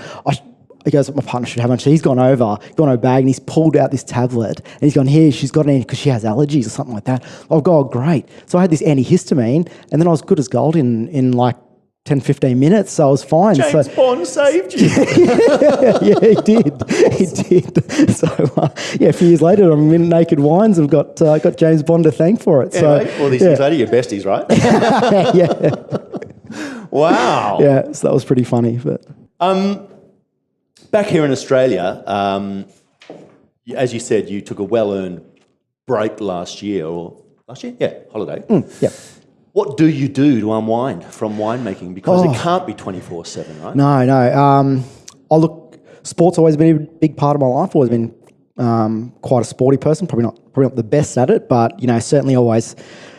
he goes, my partner should have one. So he's gone over a bag and he's pulled out this tablet and he's gone, here, she's got an because she has allergies or something like that. Oh, God, great. So I had this antihistamine and then I was good as gold in like 10, 15 minutes, so I was fine. James Bond saved you. Yeah, he did. He did. So, a few years later, I'm in Naked Wines. I've got James Bond to thank for it. Anyway, so, all these things later, you're besties, right? Yeah. Wow. Yeah, so that was pretty funny. But back here in Australia, as you said, you took a well-earned break last year. Yeah, holiday. Yeah. What do you do to unwind from winemaking? Because it can't be 24/7, right? No. Sport's always been a big part of my life. Always been quite a sporty person. Probably not the best at it, but certainly always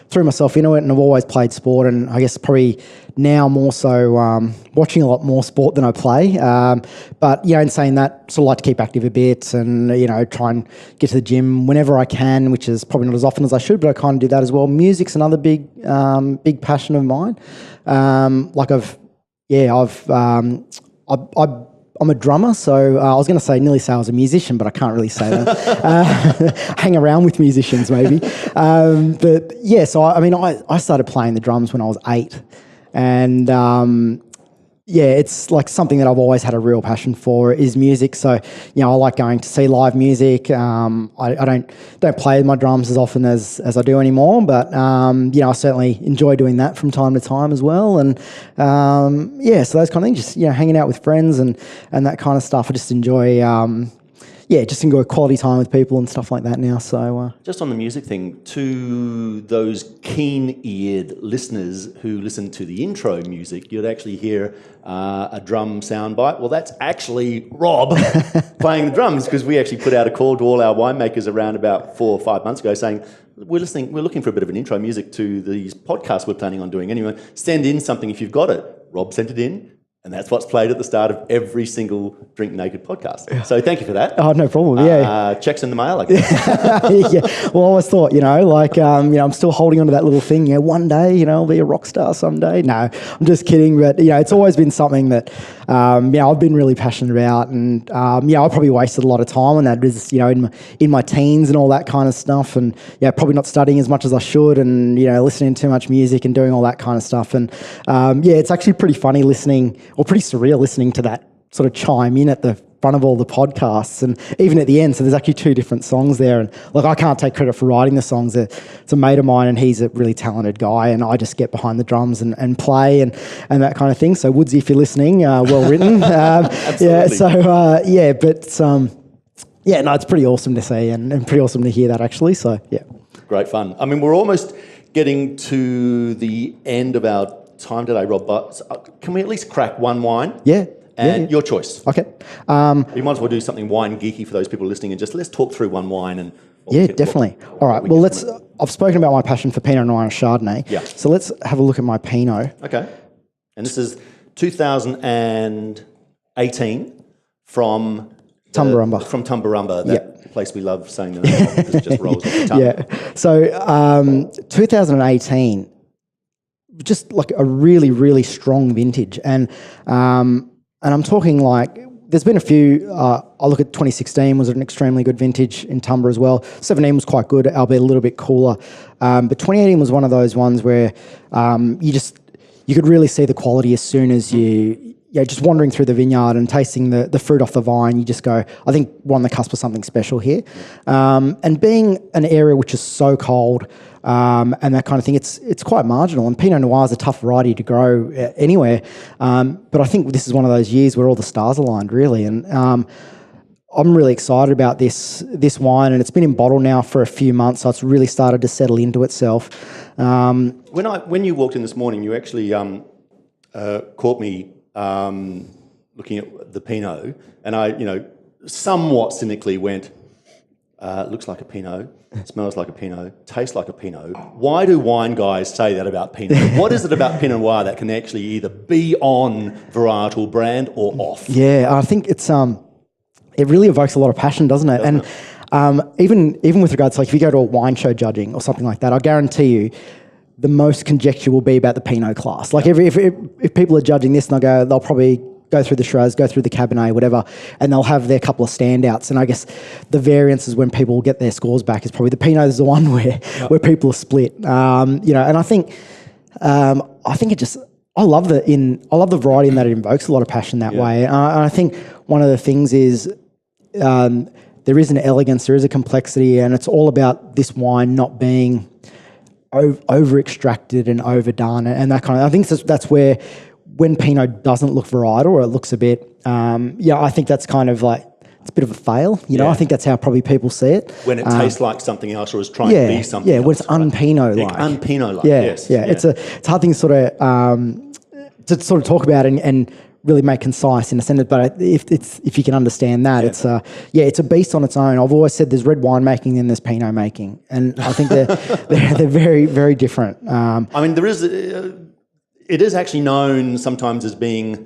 threw myself into it, and I've always played sport. And I guess probably now more so watching a lot more sport than I play. But in saying that, sort of like to keep active a bit, and try and get to the gym whenever I can, which is probably not as often as I should, but I kind of do that as well. Music's another big passion of mine. I'm a drummer, so I was going to nearly say I was a musician, but I can't really say that. Hang around with musicians, maybe. So I started playing the drums when I was 8. And it's like something that I've always had a real passion for is music. So, I like going to see live music. I don't play my drums as often as I do anymore, but, I certainly enjoy doing that from time to time as well. And, so those kind of things, just, hanging out with friends and that kind of stuff. I just enjoy, enjoy quality time with people and stuff like that now. So just on the music thing, to those keen-eared listeners who listen to the intro music, you'd actually hear a drum soundbite. Well, that's actually Rob playing the drums, because we actually put out a call to all our winemakers around about 4 or 5 months ago saying, we're looking for a bit of an intro music to these podcasts we're planning on doing. Anyway, send in something if you've got it. Rob sent it in. And that's what's played at the start of every single Drink Naked podcast. So thank you for that. Oh, no problem. Yeah. Checks in the mail, I guess. Yeah. Well, I always thought, I'm still holding on to that little thing. One day, I'll be a rock star someday. No, I'm just kidding. But, it's always been something that, I've been really passionate about. And, I probably wasted a lot of time on that, in my teens and all that kind of stuff. And, probably not studying as much as I should and, listening to too much music and doing all that kind of stuff. And, it's actually pretty funny listening, or pretty surreal listening to that sort of chime in at the front of all the podcasts, and even at the end. So there's actually 2 different songs there, and I can't take credit for writing the songs. It's a mate of mine, and he's a really talented guy, and I just get behind the drums and play and that kind of thing. So Woodsy, if you're listening, well written. Absolutely. It's pretty awesome to see and pretty awesome to hear that actually. So yeah, great fun. I mean, we're almost getting to the end of our time today, Rob, but can we at least crack one wine? Yeah. And your choice. Okay. We might as well do something wine geeky for those people listening, and just let's talk through one wine. And definitely. All right. Well, I've spoken about my passion for Pinot Noir and Chardonnay. Yeah. So let's have a look at my Pinot. Okay. And this is 2018 from Tumbarumba. From Tumbarumba, that place we love saying the name of because it just rolls off the tongue. Yeah. So 2018. Just like a really, really strong vintage. And I'm talking there's been a few, I look at 2016 was an extremely good vintage in Tumba as well. 17 was quite good, albeit a little bit cooler. But 2018 was one of those ones where you could really see the quality as soon as just wandering through the vineyard and tasting the fruit off the vine, you just go, I think we're on the cusp of something special here. And being an area which is so cold, and that kind of thing, it's quite marginal. And Pinot Noir is a tough variety to grow anywhere. But I think this is one of those years where all the stars aligned, really. And I'm really excited about this wine, and it's been in bottle now for a few months, so it's really started to settle into itself. When you walked in this morning, you actually caught me looking at the Pinot, and I, somewhat cynically went, looks like a Pinot, smells like a Pinot, tastes like a Pinot. Why do wine guys say that about Pinot? What is it about Pinot Noir that can actually either be on varietal brand or off? Yeah, I think it's it really evokes a lot of passion, doesn't it? Even with regards to if you go to a wine show judging or something like that, I guarantee you the most conjecture will be about the Pinot class. If people are judging this, and they'll probably go through the Shiraz, go through the Cabernet, whatever, and they'll have their couple of standouts. And I guess the variance is when people get their scores back is probably the Pinot is the one where people are split. And I think it just, I love the variety in that it invokes a lot of passion that way. And I think one of the things is there is an elegance, there is a complexity, and it's all about this wine not being over extracted and overdone and that kind of. I think that's where when Pinot doesn't look varietal or it looks a bit, I think that's kind of like it's a bit of a fail. I think that's how probably people see it. When it tastes like something else or is trying to be something else. When it's un-Pinot-like. Un-Pinot-like, yes. Yeah, it's a hard thing to sort of talk about and really make concise in a sentence, but if you can understand that, it's a beast on its own. I've always said there's red wine making and there's Pinot making, and I think they're very, very different. There is, it is actually known sometimes as being,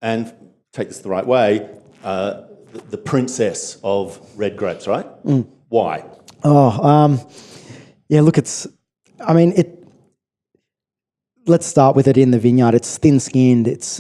and take this the right way, the princess of red grapes, right? Why? Let's start with it in the vineyard. It's thin-skinned. It's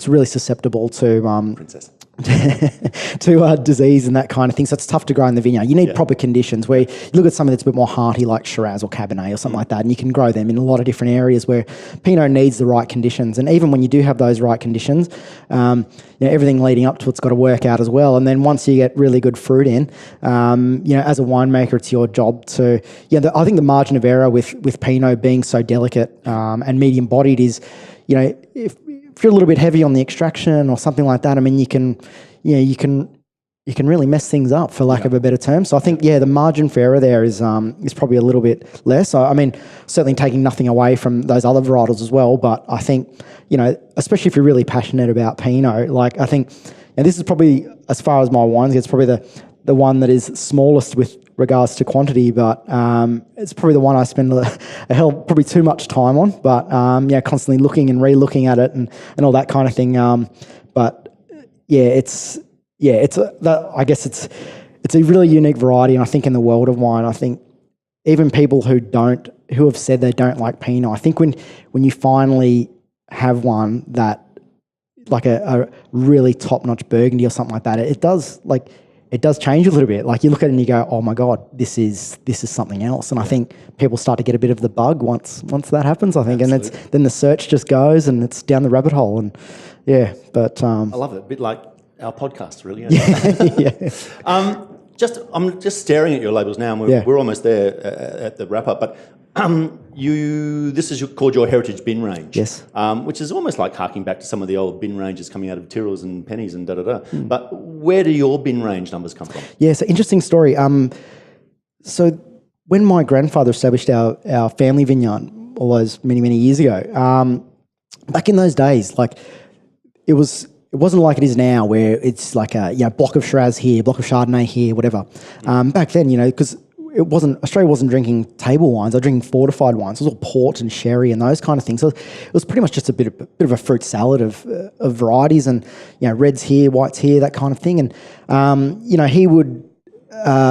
really susceptible to princess. to disease and that kind of thing. So it's tough to grow in the vineyard. You need proper conditions where you look at something that's a bit more hearty like Shiraz or Cabernet or something like that, and you can grow them in a lot of different areas where Pinot needs the right conditions. And even when you do have those right conditions, everything leading up to it's got to work out as well. And then once you get really good fruit in, as a winemaker, it's your job to, I think the margin of error with Pinot being so delicate and medium-bodied is, if you're a little bit heavy on the extraction or something like that, you can really mess things up, for lack of a better term. So I think, the margin for error there is probably a little bit less. Certainly taking nothing away from those other varietals as well, but I think, especially if you're really passionate about Pinot, I think, and this is probably, as far as my wines go, it's probably the one that is smallest with regards to quantity, but it's probably the one I spend probably too much time on, but constantly looking and re-looking at it and all that kind of thing. I guess it's a really unique variety, and I think in the world of wine, I think even people who have said they don't like Pinot, I think when you finally have one that like a really top-notch Burgundy or something like that, it does change a little bit. Like you look at it and you go, oh my God, this is something else. And I think people start to get a bit of the bug once that happens, I think. Absolutely. And then the search just goes and it's down the rabbit hole. And I love it. A bit like our podcast, really. I'm just staring at your labels now, and we're almost there at the wrap up. But this is called your Heritage Bin Range, yes, which is almost like harking back to some of the old bin ranges coming out of Tyrrells and Pennies and But where do your bin range numbers come from? Yeah, so interesting story. So when my grandfather established our family vineyard all those many, many years ago, back in those days, it wasn't like it is now, where it's like a block of Shiraz here, block of Chardonnay here, whatever. Back then, because Australia wasn't drinking table wines; they were drinking fortified wines. It was all port and sherry and those kind of things. So it was pretty much just a bit of a fruit salad of varieties, and reds here, whites here, that kind of thing. And he would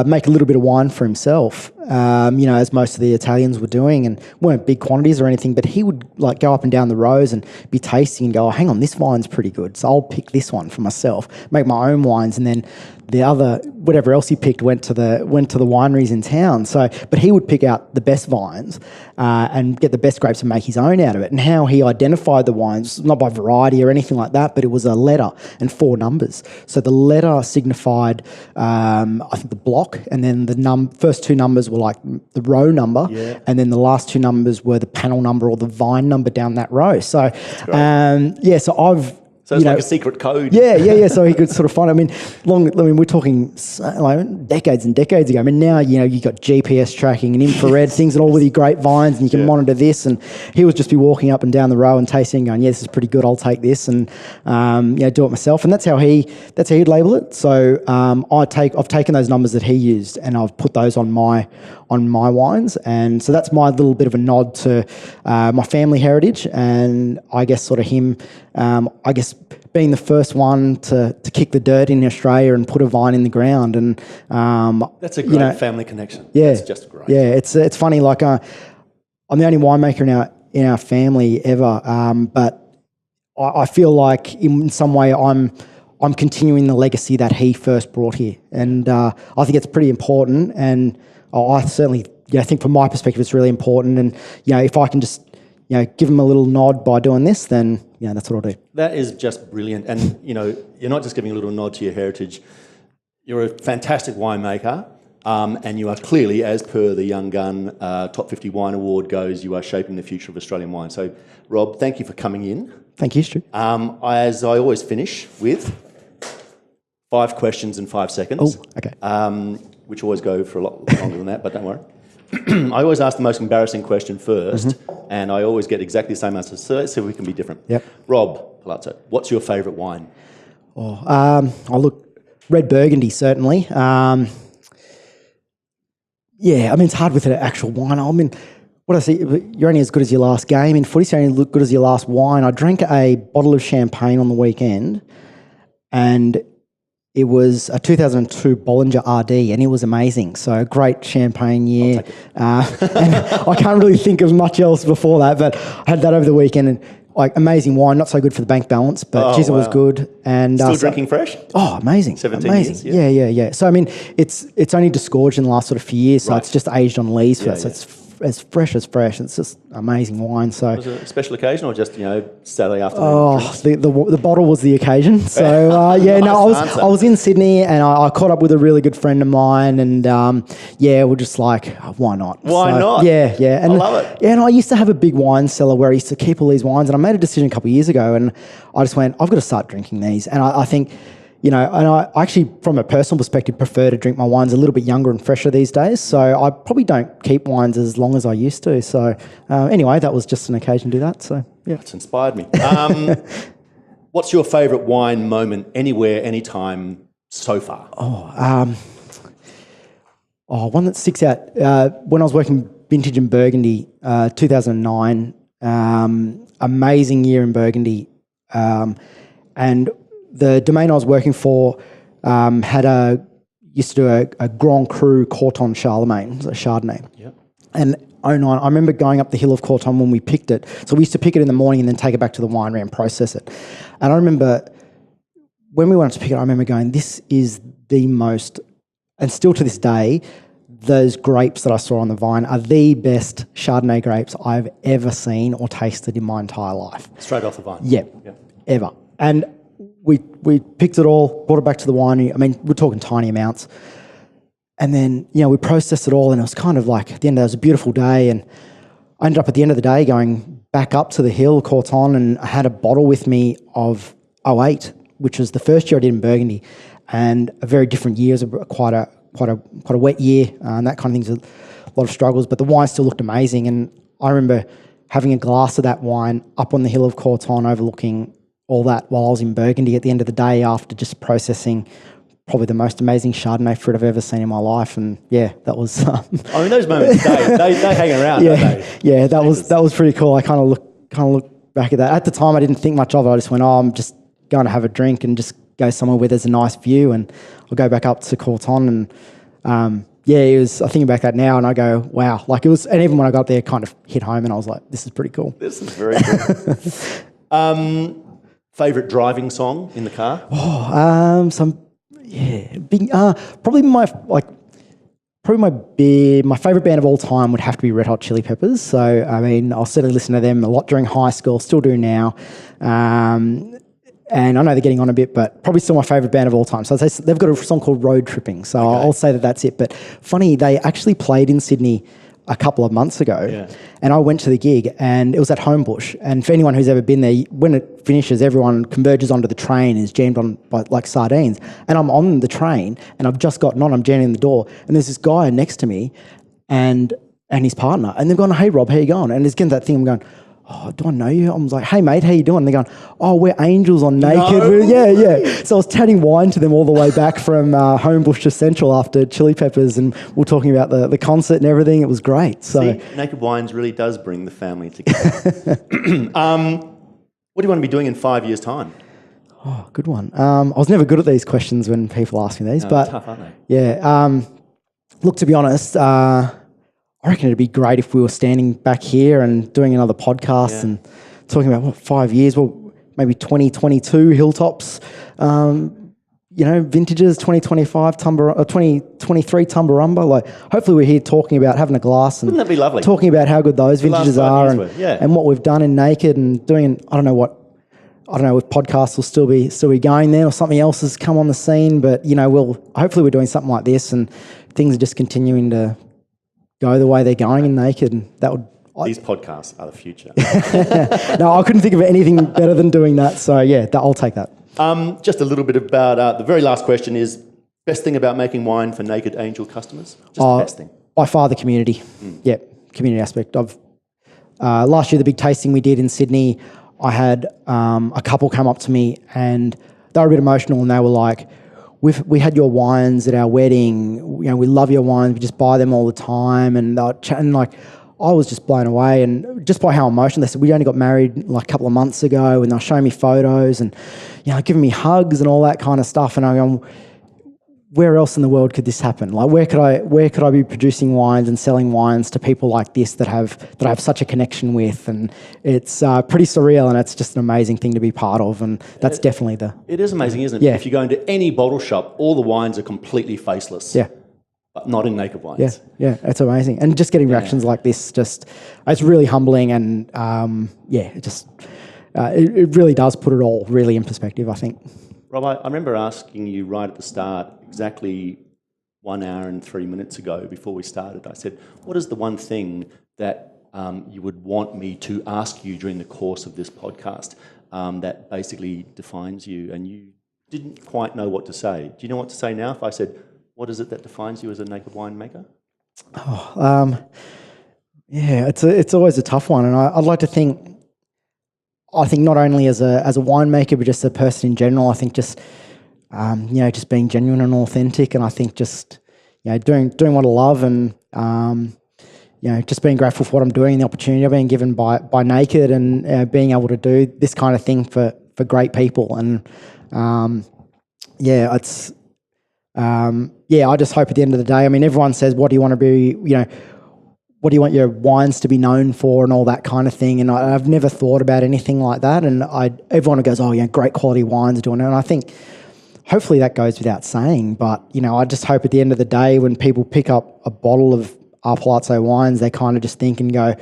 make a little bit of wine for himself, as most of the Italians were doing, and weren't big quantities or anything, but he would go up and down the rows and be tasting and go, oh, hang on, this wine's pretty good, so I'll pick this one for myself, make my own wines, and then the other, whatever else he picked, went to the wineries in town. So, but he would pick out the best vines and get the best grapes and make his own out of it. And how he identified the wines, not by variety or anything like that, but it was a letter and 4 numbers. So the letter signified, I think, the block, and then the first 2 numbers were like the row number, and then the last 2 numbers were the panel number or the vine number down that row. So, so I've. So it's like a secret code. Yeah. So he could sort of find. We're talking decades and decades ago. Now you got GPS tracking and infrared things and all with your grapevines, and you can monitor this. And he would just be walking up and down the row and tasting, going, this is pretty good. I'll take this and do it myself. And that's how he'd label it. So I've taken those numbers that he used and I've put those on my wines, and so that's my little bit of a nod to my family heritage, and I guess sort of him, being the first one to kick the dirt in Australia and put a vine in the ground, and that's a great family connection. Yeah, it's just great. Yeah, it's funny. I'm the only winemaker in our family ever, but I feel like in some way I'm continuing the legacy that he first brought here, and I think it's pretty important. And I certainly, think from my perspective, it's really important. And if I can just give him a little nod by doing this, then that's what I'll do. That is just brilliant. And you're not just giving a little nod to your heritage. You're a fantastic winemaker, and you are clearly, as per the Young Gun Top 50 Wine Award goes, you are shaping the future of Australian wine. So, Rob, thank you for coming in. Thank you, Stu. As I always finish with 5 questions in 5 seconds. Oh, okay. Which always go for a lot longer than that, but don't worry. I always ask the most embarrassing question first, and I always get exactly the same answer, so we can be different. Yep. Rob Palazzo, what's your favourite wine? Red Burgundy, certainly. It's hard with an actual wine. What I see, you're only as good as your last game. In footy, you're only as good as your last wine. I drank a bottle of champagne on the weekend, and it was a 2002 Bollinger RD, and it was amazing. So great champagne year. And I can't really think of much else before that, but I had that over the weekend, and amazing wine. Not so good for the bank balance, but it was good. And still drinking fresh? Oh, amazing! 17 amazing. years. Yeah. So it's only disgorged in the last sort of few years, so it's just aged on lees for us. So it's as fresh as fresh. It's just amazing wine. So was it a special occasion or just Saturday afternoon? Oh, the bottle was the occasion. So I was in Sydney, and I caught up with a really good friend of mine, and we're just like, why not? Why not? Yeah. And, I love it. Yeah, and I used to have a big wine cellar where I used to keep all these wines, and I made a decision a couple of years ago, and I just went, I've got to start drinking these, and I think. And I actually, from a personal perspective, prefer to drink my wines a little bit younger and fresher these days. So I probably don't keep wines as long as I used to. So anyway, that was just an occasion to do that. So yeah, it's inspired me. What's your favourite wine moment, anywhere, anytime, so far? One that sticks out. When I was working vintage in Burgundy, 2009, amazing year in Burgundy, and the domain I was working for used to do a Grand Cru Corton Charlemagne, a Chardonnay. Yep. And 09, I remember going up the hill of Corton when we picked it. So we used to pick it in the morning and then take it back to the winery and process it. And I remember when we went to pick it, I remember going, this is the most, and still to this day, those grapes that I saw on the vine are the best Chardonnay grapes I've ever seen or tasted in my entire life. Straight off the vine? Yeah, ever. And we picked it all, brought it back to the winery. We're talking tiny amounts. And then, we processed it all, and it was kind of like, at the end of it was a beautiful day, and I ended up at the end of the day going back up to the hill, Corton, and I had a bottle with me of 08, which was the first year I did in Burgundy, and a very different year. It was quite a wet year, and that kind of thing's a lot of struggles, but the wine still looked amazing. And I remember having a glass of that wine up on the hill of Corton overlooking all that while I was in Burgundy at the end of the day after just processing probably the most amazing Chardonnay fruit I've ever seen in my life. And that was... those moments, they hang around, don't they? Yeah, that was pretty cool. I kind of look back at that. At the time, I didn't think much of it. I just went, I'm just going to have a drink and just go somewhere where there's a nice view, and I'll go back up to Corton. And it was, I think about that now, and I go, wow. Like it was, and even when I got there, kind of hit home, and I was like, this is pretty cool. This is very cool. Favourite driving song in the car? Probably my favourite band of all time would have to be Red Hot Chili Peppers. So I'll certainly listen to them a lot during high school, still do now. And I know they're getting on a bit, but probably still my favourite band of all time. So I'd say they've got a song called Road Tripping. So I'll say that's it. But funny, they actually played in Sydney a couple of months ago, and I went to the gig, and it was at Homebush. And for anyone who's ever been there, when it finishes, everyone converges onto the train and is jammed on by like sardines. And I'm on the train, and I've just gotten on, I'm jamming in the door, and there's this guy next to me and his partner, and they've gone, "Hey Rob, how you going?" And it's getting that thing, I'm going, "Oh, do I know you?" I was like, "Hey mate, how you doing?" And they're going, "Oh, we're angels on Naked." No. Yeah. So I was tatting wine to them all the way back from Homebush to Central after Chili Peppers, and we're talking about the concert and everything. It was great. So Naked Wines really does bring the family together. What do you want to be doing in 5 years' time? Oh, good one. I was never good at these questions when people ask me these, but tough, aren't they? Yeah. Look, to be honest, I reckon it'd be great if we were standing back here and doing another podcast and talking about 5 years. Well, maybe 2022 Hilltops, vintages, 2025 2023 Tumbarumba. Like, hopefully we're here talking about having a glass and wouldn't that be lovely? Talking about how good those vintages are and what we've done in Naked and doing. I don't know if podcasts will still be going then or something else has come on the scene, but hopefully we're doing something like this and things are just continuing to go the way they're going in Naked, and that would. These podcasts are the future. No, I couldn't think of anything better than doing that. So yeah, I'll take that. Just a little bit about the very last question is best thing about making wine for Naked Angel customers. Just the best thing. By far, the community. Yeah, community aspect. Last year, the big tasting we did in Sydney, I had a couple come up to me and they were a bit emotional and they were like, we had your wines at our wedding. We love your wines. We just buy them all the time. And they were chatting like, I was just blown away, and just by how emotional. They said we only got married like a couple of months ago, and they're showing me photos and giving me hugs and all that kind of stuff. And I'm going, where else in the world could this happen? Like, where could I be producing wines and selling wines to people like this that I have such a connection with? And it's pretty surreal, and it's just an amazing thing to be part of. And that's definitely It is amazing, isn't it? Yeah. If you go into any bottle shop, all the wines are completely faceless. Yeah. But not in Naked Wines. Yeah, it's amazing. And just getting reactions like this, it's really humbling, and it really does put it all really in perspective, I think. Rob, I remember asking you right at the start, exactly 1 hour and 3 minutes ago before we started, I said, what is the one thing that you would want me to ask you during the course of this podcast that basically defines you? And you didn't quite know what to say. Do you know what to say now if I said, what is it that defines you as a naked winemaker? It's always a tough one, and I'd like to think. I think not only as a winemaker, but just a person in general. I think just being genuine and authentic, and I think just doing what I love, and just being grateful for what I'm doing, the opportunity I've been given by Naked, and being able to do this kind of thing for great people, and it's. I just hope at the end of the day, I mean, everyone says, what do you want to be, what do you want your wines to be known for and all that kind of thing. And I've never thought about anything like that. And everyone goes, great quality wines are doing it. And I think hopefully that goes without saying. But, I just hope at the end of the day when people pick up a bottle of R.Paulazzo Wines, they kind of just think and go,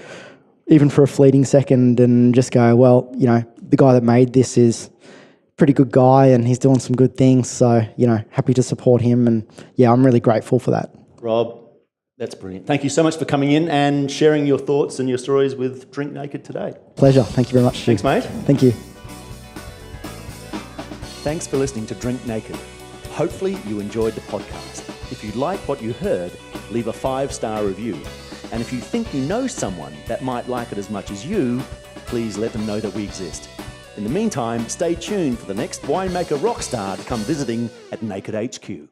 even for a fleeting second, and just go, well, the guy that made this is pretty good guy and he's doing some good things, so happy to support him, and I'm really grateful for that. Rob, that's brilliant. Thank you so much for coming in and sharing your thoughts and your stories with Drink Naked today. Pleasure. Thank you very much. Thanks, mate. Thank you. Thanks for listening to Drink Naked. Hopefully you enjoyed the podcast. If you like what you heard, leave a 5-star review. And if you think you know someone that might like it as much as you, please let them know that we exist. In the meantime, stay tuned for the next winemaker rockstar to come visiting at Naked HQ.